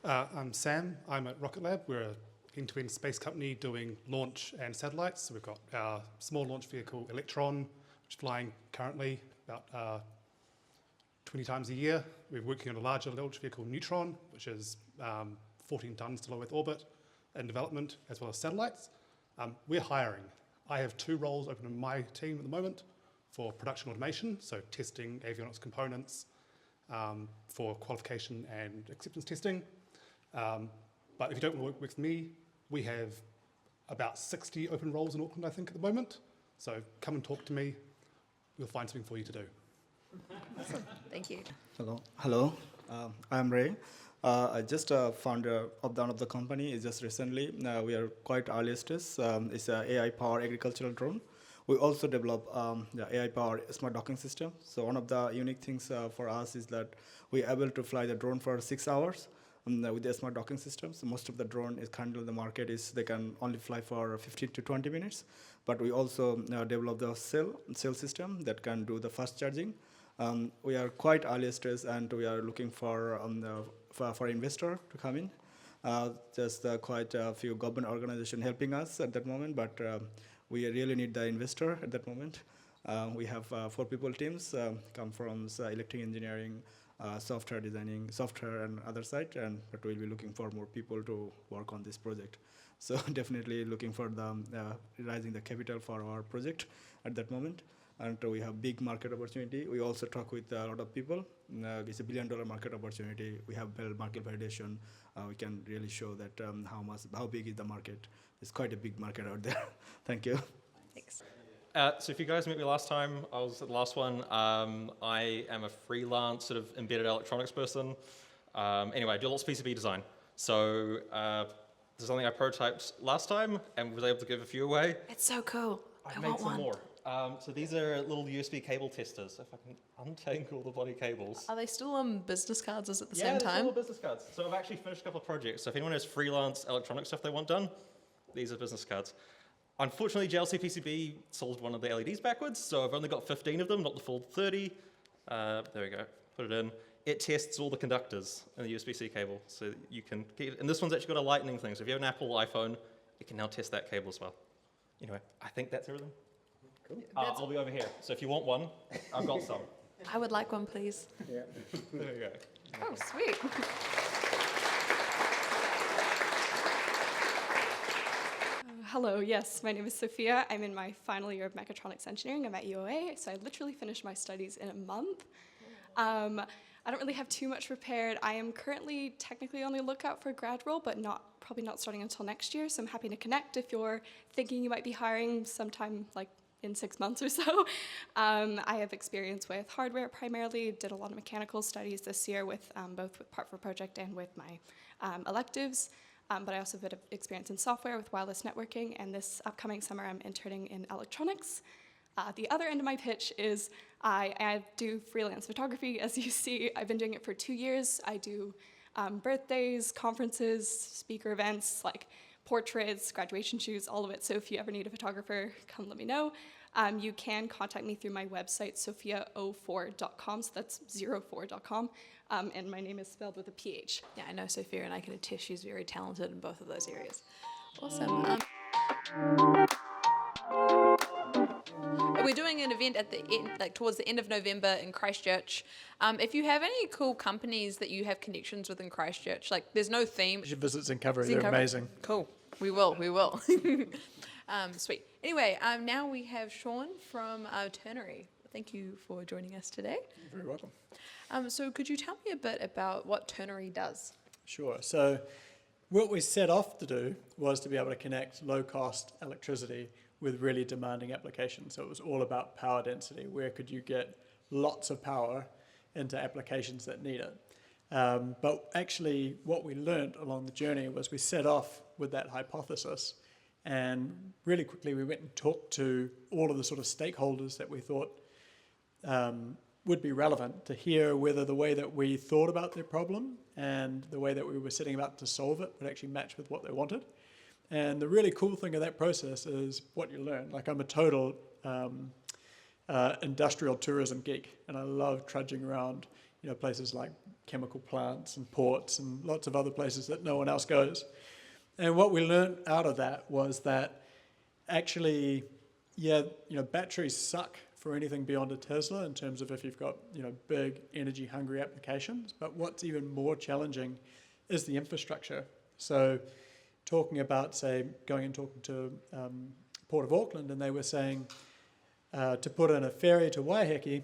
I'm Sam. I'm at Rocket Lab. We're an end-to-end space company doing launch and satellites. So we've got our small launch vehicle Electron, which is flying currently about 20 times a year. We're working on a larger launch vehicle Neutron, which is 14 tons to low Earth orbit, in development, as well as satellites. We're hiring. I have 2 roles open in my team at the moment for production automation, so testing avionics components, for qualification and acceptance testing. But if you don't want to work with me, we have about 60 open roles in Auckland, I think, at the moment. So come and talk to me. We'll find something for you to do. Awesome, thank you. Hello. I'm Ray. I just founder of one of the company is just recently. We are quite early stage. It's an AI-powered agricultural drone. We also develop the AI-powered smart docking system. So one of the unique things for us is that we're able to fly the drone for 6 hours with the smart docking system. So most of the drone is currently in the market is they can only fly for 15 to 20 minutes. But we also develop the cell system that can do the fast charging. We are quite early stage, and we are looking for investor to come in. Just quite a few government organizations helping us at that moment, but we really need the investor at that moment. We have 4 people teams come from electric engineering, software designing, software and other side, but we'll be looking for more people to work on this project. So definitely looking for the raising the capital for our project at that moment. and we have big market opportunity. We also talk with a lot of people. It's $1 billion market opportunity. We have built market validation. We can really show that how big is the market. It's quite a big market out there. Thank you. Thanks. So if you guys met me last time, I was at the last one. I am a freelance sort of embedded electronics person. Anyway, I do lots of PCB design. So there's something I prototyped last time and was able to give a few away. It's so cool. I I made want some one. more. So these are little USB cable testers. If I can untangle the bloody cables. Are they still on business cards at the Yeah, same they're time? all business cards. So I've actually finished a couple of projects. So if anyone has freelance electronic stuff they want done, these are business cards. Unfortunately, JLC PCB solved one of the LEDs backwards, so I've only got 15 of them, not the full 30. There we go, put it in. It tests all the conductors in the USB-C cable, so you can get, and this one's actually got a lightning thing, so if you have an Apple iPhone, it can now test that cable as well. Anyway, I think that's everything. Cool. I'll be over here, so if you want one, I've got some. I would like one, please. Yeah. There you go. Oh, sweet. Hello, yes, my name is Sophia. I'm in my final year of mechatronics engineering. I'm at UOA, so I literally finished my studies in a month. I don't really have too much prepared. I am currently technically on the lookout for a grad role, but probably not starting until next year, so I'm happy to connect if you're thinking you might be hiring sometime like in 6 months or so. I have experience with hardware primarily, did a lot of mechanical studies this year with both with Part 4 project and with my electives. But I also have a bit of experience in software with wireless networking, and this upcoming summer I'm interning in electronics. The other end of my pitch is I do freelance photography. As you see, I've been doing it for 2 years. I do birthdays, conferences, speaker events, like portraits, graduation shoots, all of it. So if you ever need a photographer, come let me know. You can contact me through my website, sophia04.com, so that's 04.com. And my name is spelled with a PH. Yeah, I know Sophia, and I can attest she's very talented in both of those areas. Awesome. We're doing an event at the end, like towards the end of November in Christchurch. If you have any cool companies that you have connections with in Christchurch, like there's no theme. You should visit Zincovery, Zincovery. they're amazing. Cool. We will. Sweet. Anyway, now we have Sean from Ternary. Thank you for joining us today. You're very welcome. So could you tell me a bit about what Ternary does? Sure. So what we set off to do was to be able to connect low-cost electricity with really demanding applications. So it was all about power density. Where could you get lots of power into applications that need it? But actually, what we learned along the journey was we set off with that hypothesis, and really quickly we went and talked to all of the sort of stakeholders that we thought would be relevant to hear whether the way that we thought about their problem and the way that we were setting about to solve it would actually match with what they wanted. And the really cool thing of that process is what you learn. Like, I'm a total industrial tourism geek, and I love trudging around, places like chemical plants and ports and lots of other places that no one else goes. And what we learned out of that was that actually, batteries suck for anything beyond a Tesla in terms of if you've got, big energy hungry applications. But what's even more challenging is the infrastructure. So talking about, say, going and talking to Port of Auckland, and they were saying to put in a ferry to Waiheke,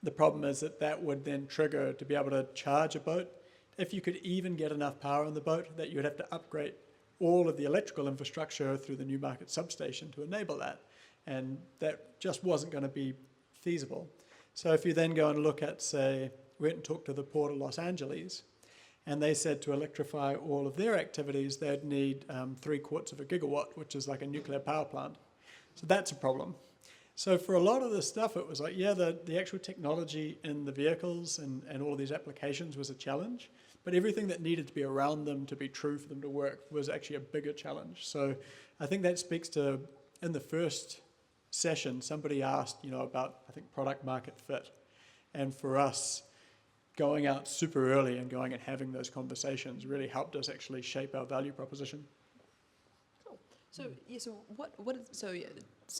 the problem is that would then trigger to be able to charge a boat. If you could even get enough power in the boat, that you would have to upgrade all of the electrical infrastructure through the Newmarket substation to enable that. And that just wasn't going to be feasible. So if you then go and look at, say, we went and talked to the Port of Los Angeles, and they said to electrify all of their activities, they'd need 3/4 of a gigawatt, which is like a nuclear power plant. So that's a problem. So for a lot of this stuff, it was like, the actual technology in the vehicles and all of these applications was a challenge, but everything that needed to be around them to be true for them to work was actually a bigger challenge. So I think that speaks to, in the first session, somebody asked, about, I think, product market fit. And for us, going out super early and going and having those conversations really helped us actually shape our value proposition. Cool. So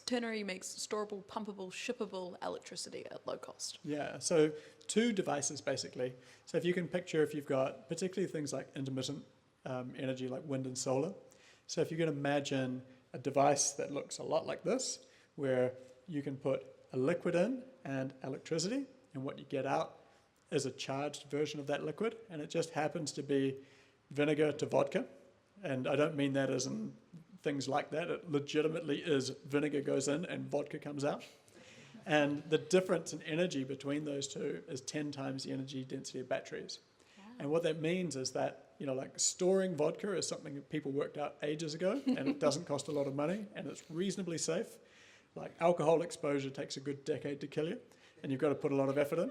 Ternary makes storable, pumpable, shippable electricity at low cost. Yeah, so 2 devices basically. So if you can picture, if you've got particularly things like intermittent energy like wind and solar. So if you can imagine a device that looks a lot like this, where you can put a liquid in and electricity, and what you get out is a charged version of that liquid, and it just happens to be vinegar to vodka. And I don't mean that as in things like that. It legitimately is vinegar goes in and vodka comes out. And the difference in energy between those two is 10 times the energy density of batteries. Wow. And what that means is that, like storing vodka is something that people worked out ages ago, and it doesn't cost a lot of money, and it's reasonably safe. Like alcohol exposure takes a good decade to kill you, and you've got to put a lot of effort in.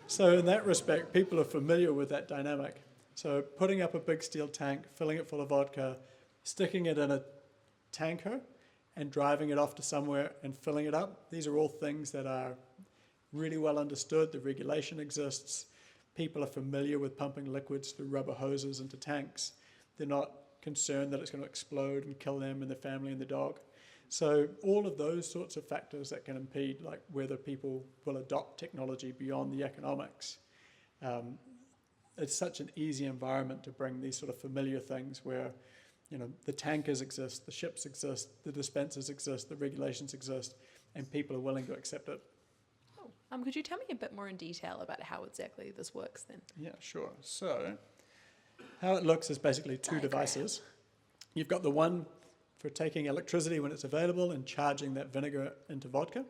So in that respect, people are familiar with that dynamic. So putting up a big steel tank, filling it full of vodka, sticking it in a tanker, and driving it off to somewhere and filling it up. These are all things that are really well understood. The regulation exists. People are familiar with pumping liquids through rubber hoses into tanks. They're not concerned that it's going to explode and kill them and their family and the dog. So all of those sorts of factors that can impede like whether people will adopt technology beyond the economics. It's such an easy environment to bring these sort of familiar things where the tankers exist, the ships exist, the dispensers exist, the regulations exist, and people are willing to accept it. Oh. Could you tell me a bit more in detail about how exactly this works then? Yeah, sure. So how it looks is basically two devices. You've got the one for taking electricity when it's available and charging that vinegar into vodka.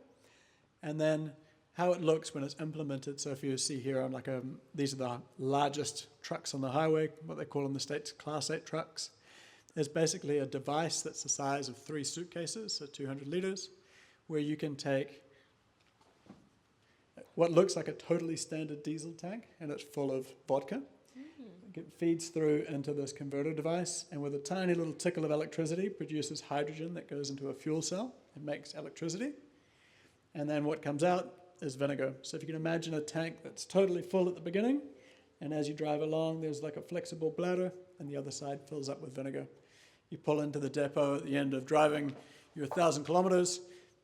And then how it looks when it's implemented. So if you see here on these are the largest trucks on the highway, what they call in the States Class 8 trucks. Is basically a device that's the size of 3 suitcases, so 200 liters, where you can take what looks like a totally standard diesel tank, and it's full of vodka. It feeds through into this converter device, and with a tiny little tickle of electricity, produces hydrogen that goes into a fuel cell and makes electricity. And then what comes out is vinegar. So if you can imagine a tank that's totally full at the beginning, and as you drive along, there's like a flexible bladder, and the other side fills up with vinegar. You pull into the depot at the end of driving your 1,000 kilometers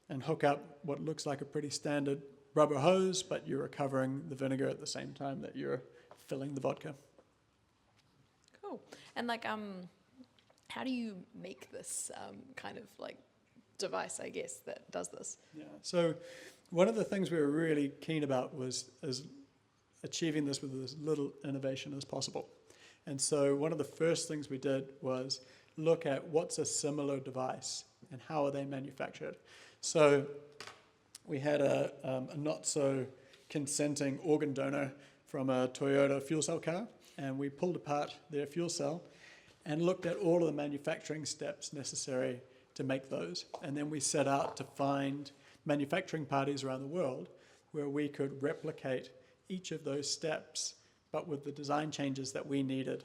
and hook up what looks like a pretty standard rubber hose, but you're recovering the vinegar at the same time that you're filling the vodka. Cool. And how do you make this kind of device, I guess, that does this? Yeah. So one of the things we were really keen about was achieving this with as little innovation as possible. And so one of the first things we did was look at what's a similar device and how are they manufactured. So we had a not so consenting organ donor from a Toyota fuel cell car, and we pulled apart their fuel cell and looked at all of the manufacturing steps necessary to make those. And then we set out to find manufacturing parties around the world where we could replicate each of those steps, but with the design changes that we needed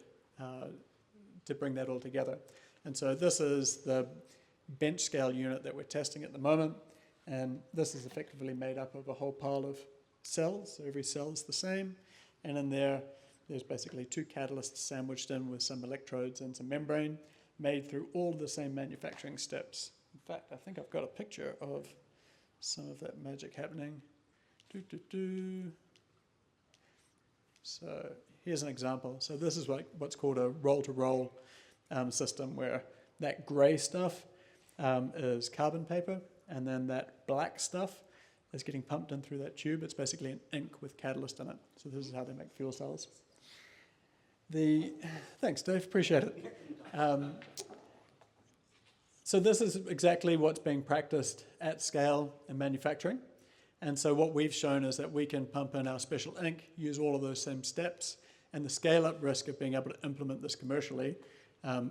to bring that all together. And so this is the bench scale unit that we're testing at the moment, and this is effectively made up of a whole pile of cells. So every cell is the same, and in there's basically 2 catalysts sandwiched in with some electrodes and some membrane, made through all the same manufacturing steps. In fact, I think I've got a picture of some of that magic happening. So here's an example. So this is what's called a roll-to-roll system, where that grey stuff is carbon paper, and then that black stuff is getting pumped in through that tube. It's basically an ink with catalyst in it. So this is how they make fuel cells. Thanks, Dave. Appreciate it. So this is exactly what's being practiced at scale in manufacturing. And so what we've shown is that we can pump in our special ink, use all of those same steps, and the scale-up risk of being able to implement this commercially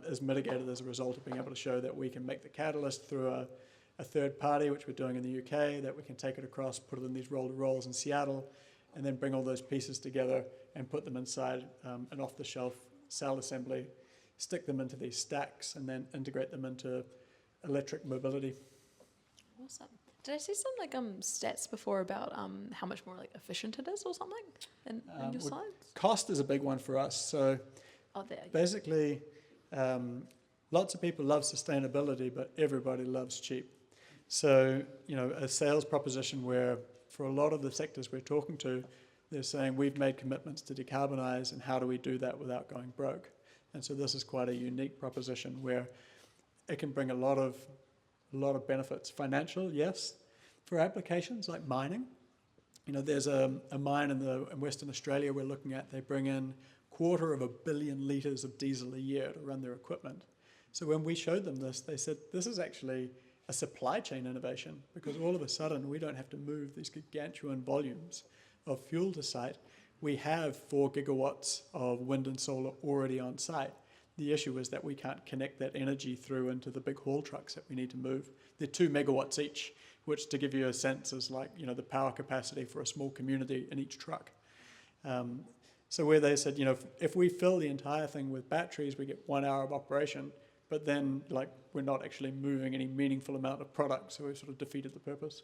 is mitigated as a result of being able to show that we can make the catalyst through a third party, which we're doing in the UK, that we can take it across, put it in these roll-to-rolls in Seattle, and then bring all those pieces together and put them inside an off-the-shelf cell assembly, stick them into these stacks, and then integrate them into electric mobility. Awesome. Did I see some stats before about how much more efficient it is or something in your slides? Cost is a big one for us. So basically, lots of people love sustainability, but everybody loves cheap. So, a sales proposition where for a lot of the sectors we're talking to, they're saying we've made commitments to decarbonize, and how do we do that without going broke? And so this is quite a unique proposition where it can bring a lot of benefits. Financial, yes. For applications like mining, there's a mine in Western Australia we're looking at. They bring in 250 million litres of diesel a year to run their equipment. So when we showed them this, they said, this is actually a supply chain innovation, because all of a sudden we don't have to move these gargantuan volumes of fuel to site. We have 4 gigawatts of wind and solar already on site. The issue is that we can't connect that energy through into the big haul trucks that we need to move. They're 2 megawatts each, which, to give you a sense, is like the power capacity for a small community in each truck. So where they said, if we fill the entire thing with batteries, we get 1 hour of operation, but then we're not actually moving any meaningful amount of product, so we've sort of defeated the purpose.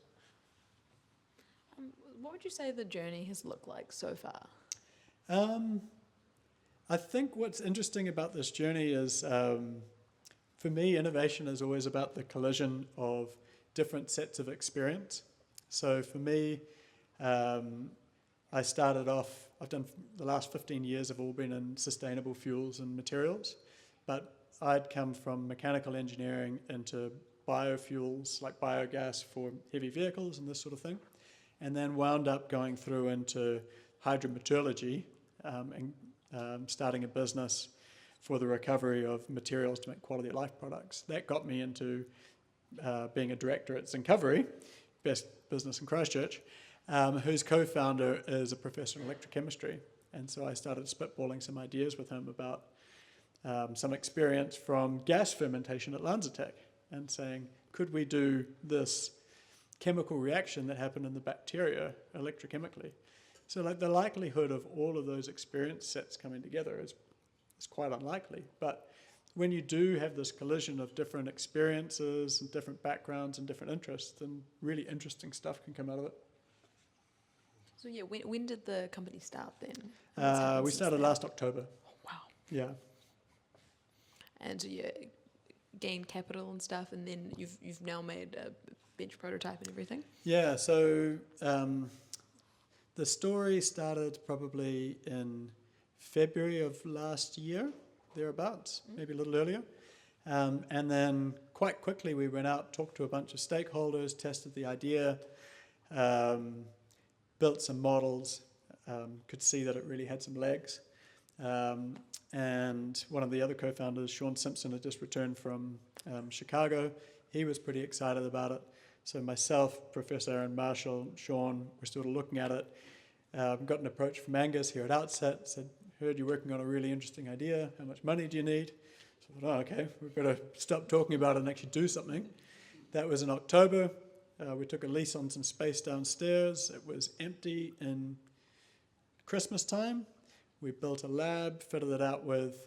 What would you say the journey has looked like so far? I think what's interesting about this journey is, for me, innovation is always about the collision of different sets of experience. So for me, I started off, I've done the last 15 years have all been in sustainable fuels and materials, but I'd come from mechanical engineering into biofuels like biogas for heavy vehicles and this sort of thing, and then wound up going through into hydrometallurgy and starting a business for the recovery of materials to make quality of life products. That got me into being a director at Zincovery, best business in Christchurch, whose co-founder is a professor in electrochemistry. And so I started spitballing some ideas with him about some experience from gas fermentation at Lanzatec, and saying, could we do this chemical reaction that happened in the bacteria electrochemically? So the likelihood of all of those experience sets coming together is quite unlikely. But when you do have this collision of different experiences and different backgrounds and different interests, then really interesting stuff can come out of it. So yeah, when did the company start then? We started last October. Oh, wow. Yeah. And so you gained capital and stuff, and then you've now made a bench prototype and everything? Yeah, so the story started probably in February of last year, thereabouts, maybe a little earlier. And then quite quickly we went out, talked to a bunch of stakeholders, tested the idea, built some models, could see that it really had some legs. And one of the other co-founders, Sean Simpson, had just returned from Chicago. He was pretty excited about it. So myself, Professor Aaron Marshall, Sean, we're sort of looking at it. Got an approach from Angus here at Outset, said, heard you're working on a really interesting idea. How much money do you need? So I thought, okay, we better stop talking about it and actually do something. That was in October. We took a lease on some space downstairs. It was empty in Christmas time. We built a lab, fitted it out with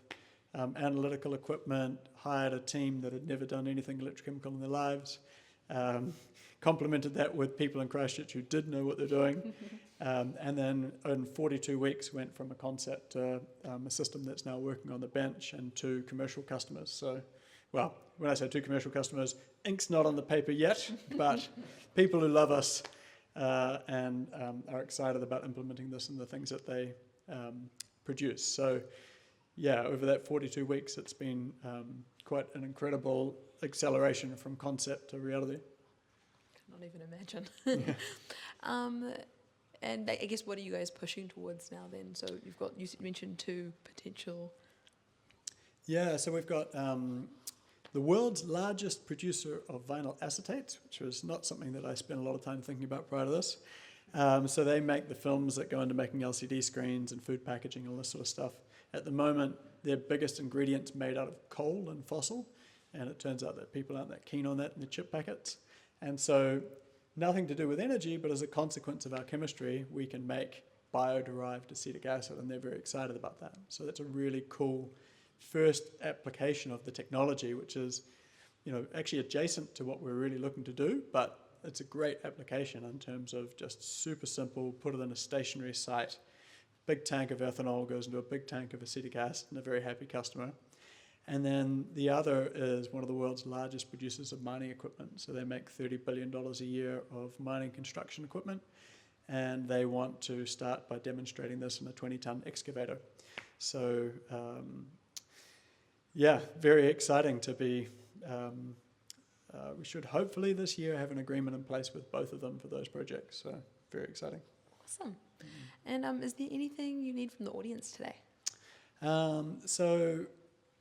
analytical equipment, hired a team that had never done anything electrochemical in their lives, complemented that with people in Christchurch who did know what they're doing, and then in 42 weeks went from a concept to a system that's now working on the bench and 2 commercial customers. So, well, when I say 2 commercial customers, ink's not on the paper yet, but people who love us and are excited about implementing this and the things that they produce. So, yeah, over that 42 weeks, it's been quite an incredible acceleration from concept to reality. Cannot even imagine. And I guess, what are you guys pushing towards now then? So you mentioned 2 potential. Yeah, so we've got the world's largest producer of vinyl acetates, which was not something that I spent a lot of time thinking about prior to this. So they make the films that go into making LCD screens and food packaging and all this sort of stuff. At the moment, their biggest ingredient's made out of coal and fossil, and it turns out that people aren't that keen on that in the chip packets. And so nothing to do with energy, but as a consequence of our chemistry, we can make bio-derived acetic acid, and they're very excited about that. So that's a really cool first application of the technology, which is, actually adjacent to what we're really looking to do, but it's a great application in terms of just super simple, put it in a stationary site, big tank of ethanol goes into a big tank of acetic acid, and a very happy customer. And then the other is one of the world's largest producers of mining equipment. So they make $30 billion a year of mining construction equipment, and they want to start by demonstrating this in a 20-ton excavator. So, yeah, very exciting to be we should hopefully this year have an agreement in place with both of them for those projects. So very exciting. Awesome. And is there anything you need from the audience today? So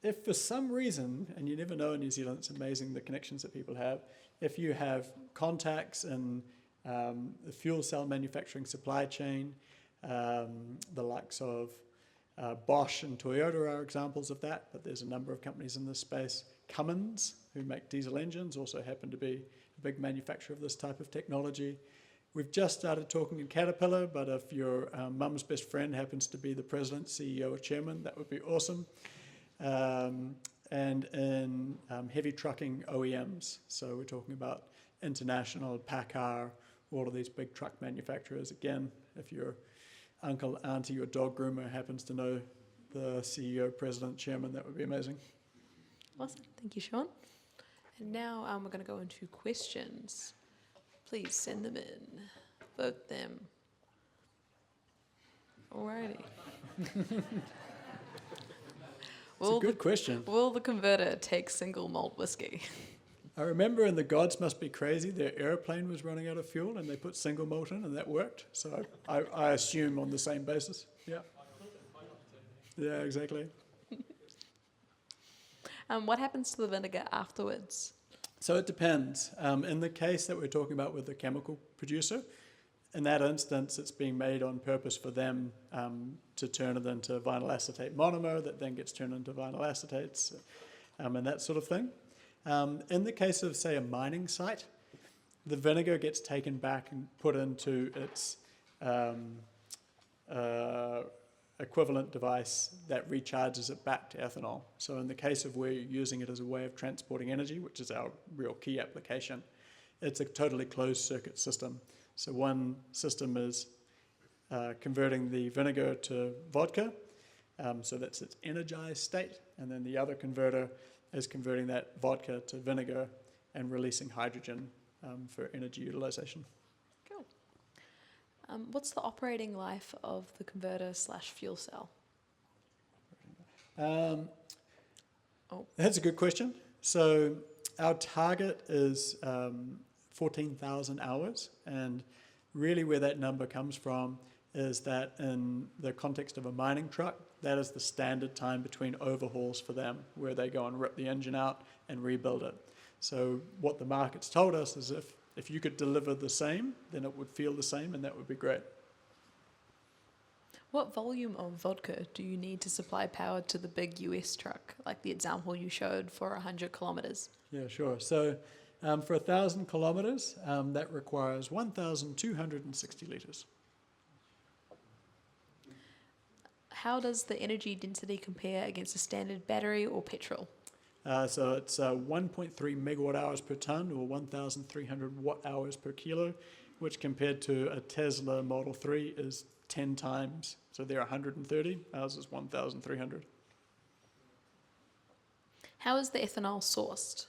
if for some reason, and you never know in New Zealand, it's amazing the connections that people have, if you have contacts in the fuel cell manufacturing supply chain, the likes of Bosch and Toyota are examples of that, but there's a number of companies in this space. Cummins, who make diesel engines, also happen to be a big manufacturer of this type of technology. We've just started talking in Caterpillar, but if your mum's best friend happens to be the president, CEO, or chairman, that would be awesome. And in heavy trucking OEMs, so we're talking about International, PACCAR, all of these big truck manufacturers. Again, if your uncle, auntie, or dog groomer happens to know the CEO, president, chairman, that would be amazing. Awesome. Thank you, Sean. And now we're going to go into questions. Please send them in. Vote them. Alrighty. It's a good question. Will the converter take single malt whiskey? I remember in The Gods Must Be Crazy, their airplane was running out of fuel and they put single malt in and that worked. So I assume on the same basis. Yeah. Yeah, exactly. What happens to the vinegar afterwards? So it depends. In the case that we're talking about with the chemical producer, in that instance, it's being made on purpose for them to turn it into vinyl acetate monomer that then gets turned into vinyl acetates and that sort of thing. In the case of, say, a mining site, the vinegar gets taken back and put into its equivalent device that recharges it back to ethanol. So in the case of where you're using it as a way of transporting energy, which is our real key application, it's a totally closed circuit system. So one system is converting the vinegar to vodka, so that's its energized state, and then the other converter is converting that vodka to vinegar and releasing hydrogen for energy utilization. Cool. What's the operating life of the converter / fuel cell? That's a good question. So our target is 14,000 hours, and really where that number comes from is that in the context of a mining truck, that is the standard time between overhauls for them, where they go and rip the engine out and rebuild it. So what the market's told us is if you could deliver the same, then it would feel the same, and that would be great. What volume of vodka do you need to supply power to the big US truck, like the example you showed for 100 kilometers? Yeah, sure. So for 1,000 kilometers, that requires 1,260 liters. How does the energy density compare against a standard battery or petrol? So it's 1.3 megawatt hours per ton, or 1,300 watt hours per kilo, which compared to a Tesla Model 3 is 10 times. So they're 130, ours is 1,300. How is the ethanol sourced?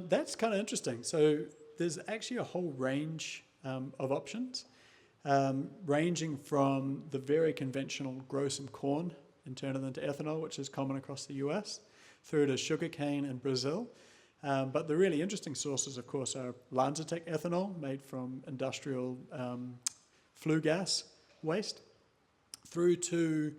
That's kind of interesting. So there's actually a whole range of options, ranging from the very conventional grow some corn and turn it into ethanol, which is common across the US, through to sugarcane in Brazil. But the really interesting sources, of course, are Lanzatech ethanol, made from industrial flue gas waste, through to,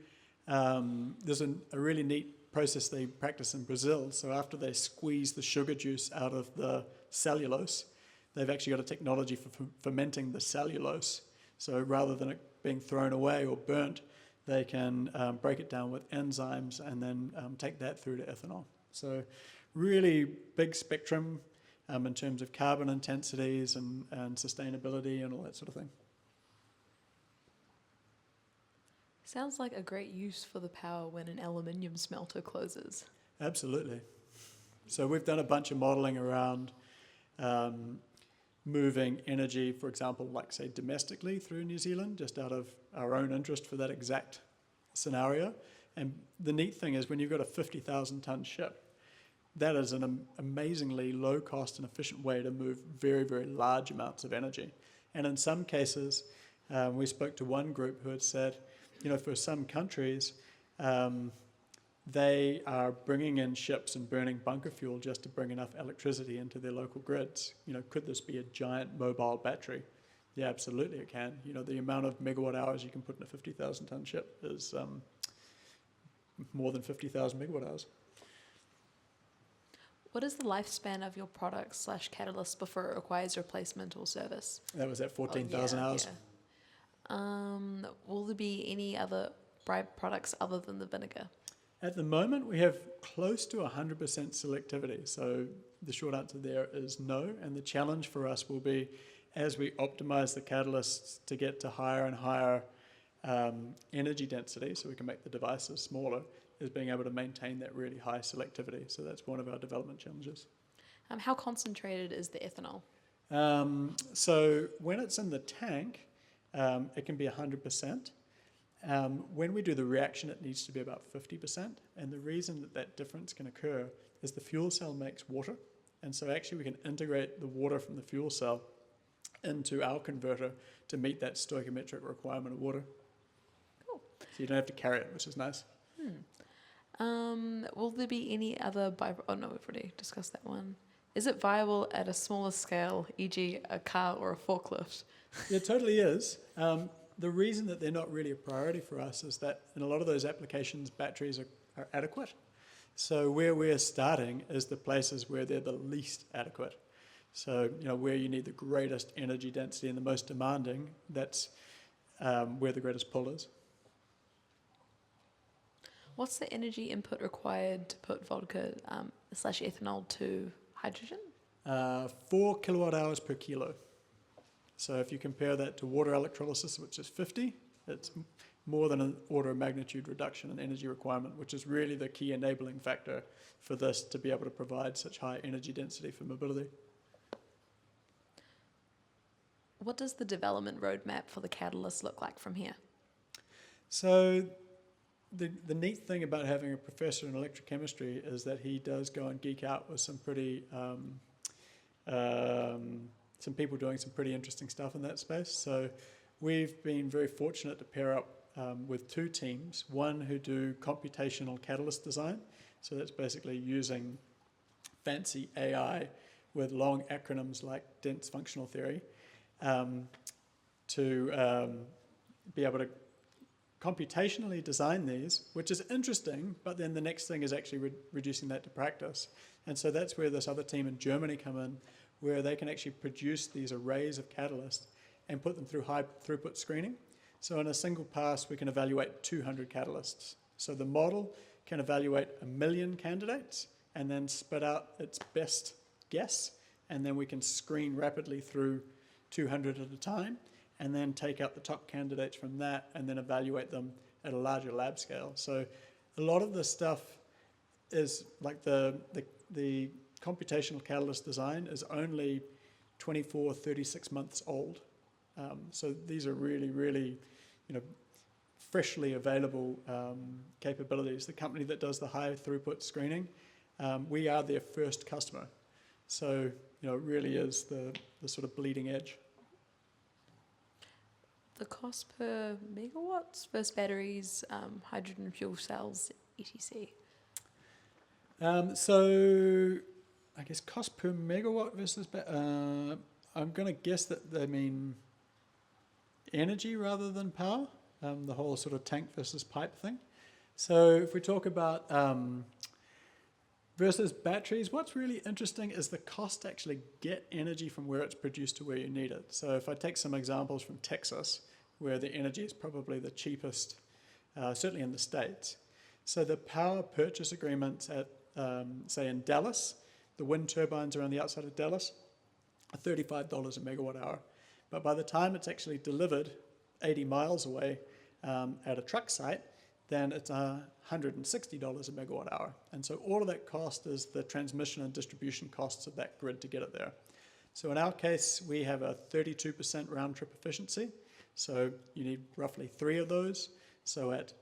there's a really neat process they practice in Brazil. So after they squeeze the sugar juice out of the cellulose, they've actually got a technology for fermenting the cellulose. So rather than it being thrown away or burnt, they can break it down with enzymes and then take that through to ethanol. So really big spectrum in terms of carbon intensities and sustainability and all that sort of thing. Sounds like a great use for the power when an aluminium smelter closes. Absolutely. So we've done a bunch of modeling around moving energy, for example, like say domestically through New Zealand, just out of our own interest for that exact scenario. And the neat thing is when you've got a 50,000 ton ship, that is an amazingly low cost and efficient way to move very, very large amounts of energy. And in some cases, we spoke to one group who had said, you know, for some countries, they are bringing in ships and burning bunker fuel just to bring enough electricity into their local grids. Could this be a giant mobile battery? Yeah, absolutely it can. The amount of megawatt hours you can put in a 50,000 ton ship is more than 50,000 megawatt hours. What is the lifespan of your product / catalyst before it requires replacement or service? That was at 14,000 hours. Yeah. Will there be any other products other than the vinegar? At the moment, we have close to 100% selectivity. So the short answer there is no. And the challenge for us will be, as we optimize the catalysts to get to higher and higher energy density, so we can make the devices smaller, is being able to maintain that really high selectivity. So that's one of our development challenges. How concentrated is the ethanol? So when it's in the tank, it can be 100%. When we do the reaction, it needs to be about 50%. And the reason that difference can occur is the fuel cell makes water. And so actually we can integrate the water from the fuel cell into our converter to meet that stoichiometric requirement of water. Cool. So you don't have to carry it, which is nice. Will there be any other oh no, we've already discussed that one. Is it viable at a smaller scale, e.g. a car or a forklift? Yeah, it totally is. The reason that they're not really a priority for us is that in a lot of those applications, batteries are adequate. So where we're starting is the places where they're the least adequate. So, where you need the greatest energy density and the most demanding, that's where the greatest pull is. What's the energy input required to put vodka / ethanol to hydrogen? 4 kilowatt hours per kilo. So if you compare that to water electrolysis, which is 50, it's more than an order of magnitude reduction in energy requirement, which is really the key enabling factor for this to be able to provide such high energy density for mobility. What does the development roadmap for the catalyst look like from here? So the neat thing about having a professor in electrochemistry is that he does go and geek out with some pretty some people doing some pretty interesting stuff in that space. So we've been very fortunate to pair up with two teams, one who do computational catalyst design. So that's basically using fancy AI with long acronyms like dense functional theory to be able to computationally design these, which is interesting, but then the next thing is actually reducing that to practice. And so that's where this other team in Germany come in, where they can actually produce these arrays of catalysts and put them through high throughput screening. So in a single pass, we can evaluate 200 catalysts. So the model can evaluate 1 million candidates and then spit out its best guess, and then we can screen rapidly through 200 at a time, and then take out the top candidates from that and then evaluate them at a larger lab scale. So a lot of this stuff is like the computational catalyst design is only 24, 36 months old. So these are really, really, freshly available capabilities. The company that does the high throughput screening, we are their first customer. So, it really is the sort of bleeding edge. The cost per megawatts versus batteries, hydrogen fuel cells, etc. So I guess cost per megawatt versus I'm going to guess that they mean energy rather than power, the whole sort of tank versus pipe thing. So if we talk about versus batteries, what's really interesting is the cost to actually get energy from where it's produced to where you need it. So if I take some examples from Texas, where the energy is probably the cheapest, certainly in the States. So the power purchase agreements at, say in Dallas, the wind turbines around the outside of Dallas are $35 a megawatt hour. But by the time it's actually delivered 80 miles away at a truck site, then it's $160 a megawatt hour. And so all of that cost is the transmission and distribution costs of that grid to get it there. So in our case, we have a 32% round trip efficiency. So you need roughly 3 of those. So at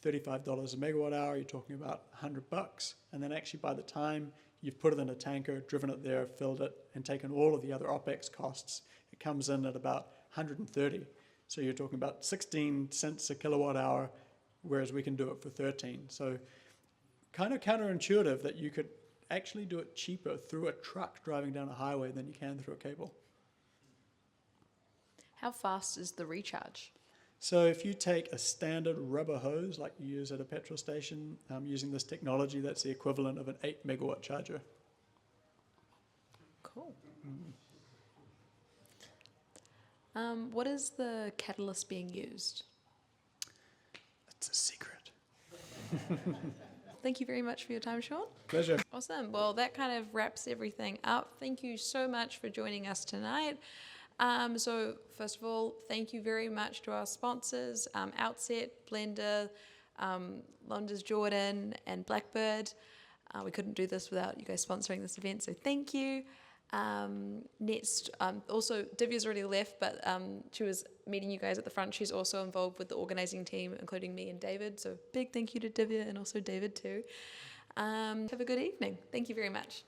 $35 a megawatt hour, you're talking about $100. And then actually by the time you've put it in a tanker, driven it there, filled it, and taken all of the other OPEX costs, it comes in at about 130. So you're talking about 16 cents a kilowatt hour, whereas we can do it for 13. So kind of counterintuitive that you could actually do it cheaper through a truck driving down a highway than you can through a cable. How fast is the recharge? So if you take a standard rubber hose like you use at a petrol station, using this technology, that's the equivalent of an 8 megawatt charger. Cool. What is the catalyst being used? It's a secret. Thank you very much for your time, Sean. Pleasure. Awesome. Well, that kind of wraps everything up. Thank you so much for joining us tonight. So first of all, thank you very much to our sponsors, Outset, Blender, London's Jordan, and Blackbird. We couldn't do this without you guys sponsoring this event, so thank you. Next, also Divya's already left, but she was meeting you guys at the front. She's also involved with the organizing team, including me and David. So big thank you to Divya and also David too. Have a good evening. Thank you very much.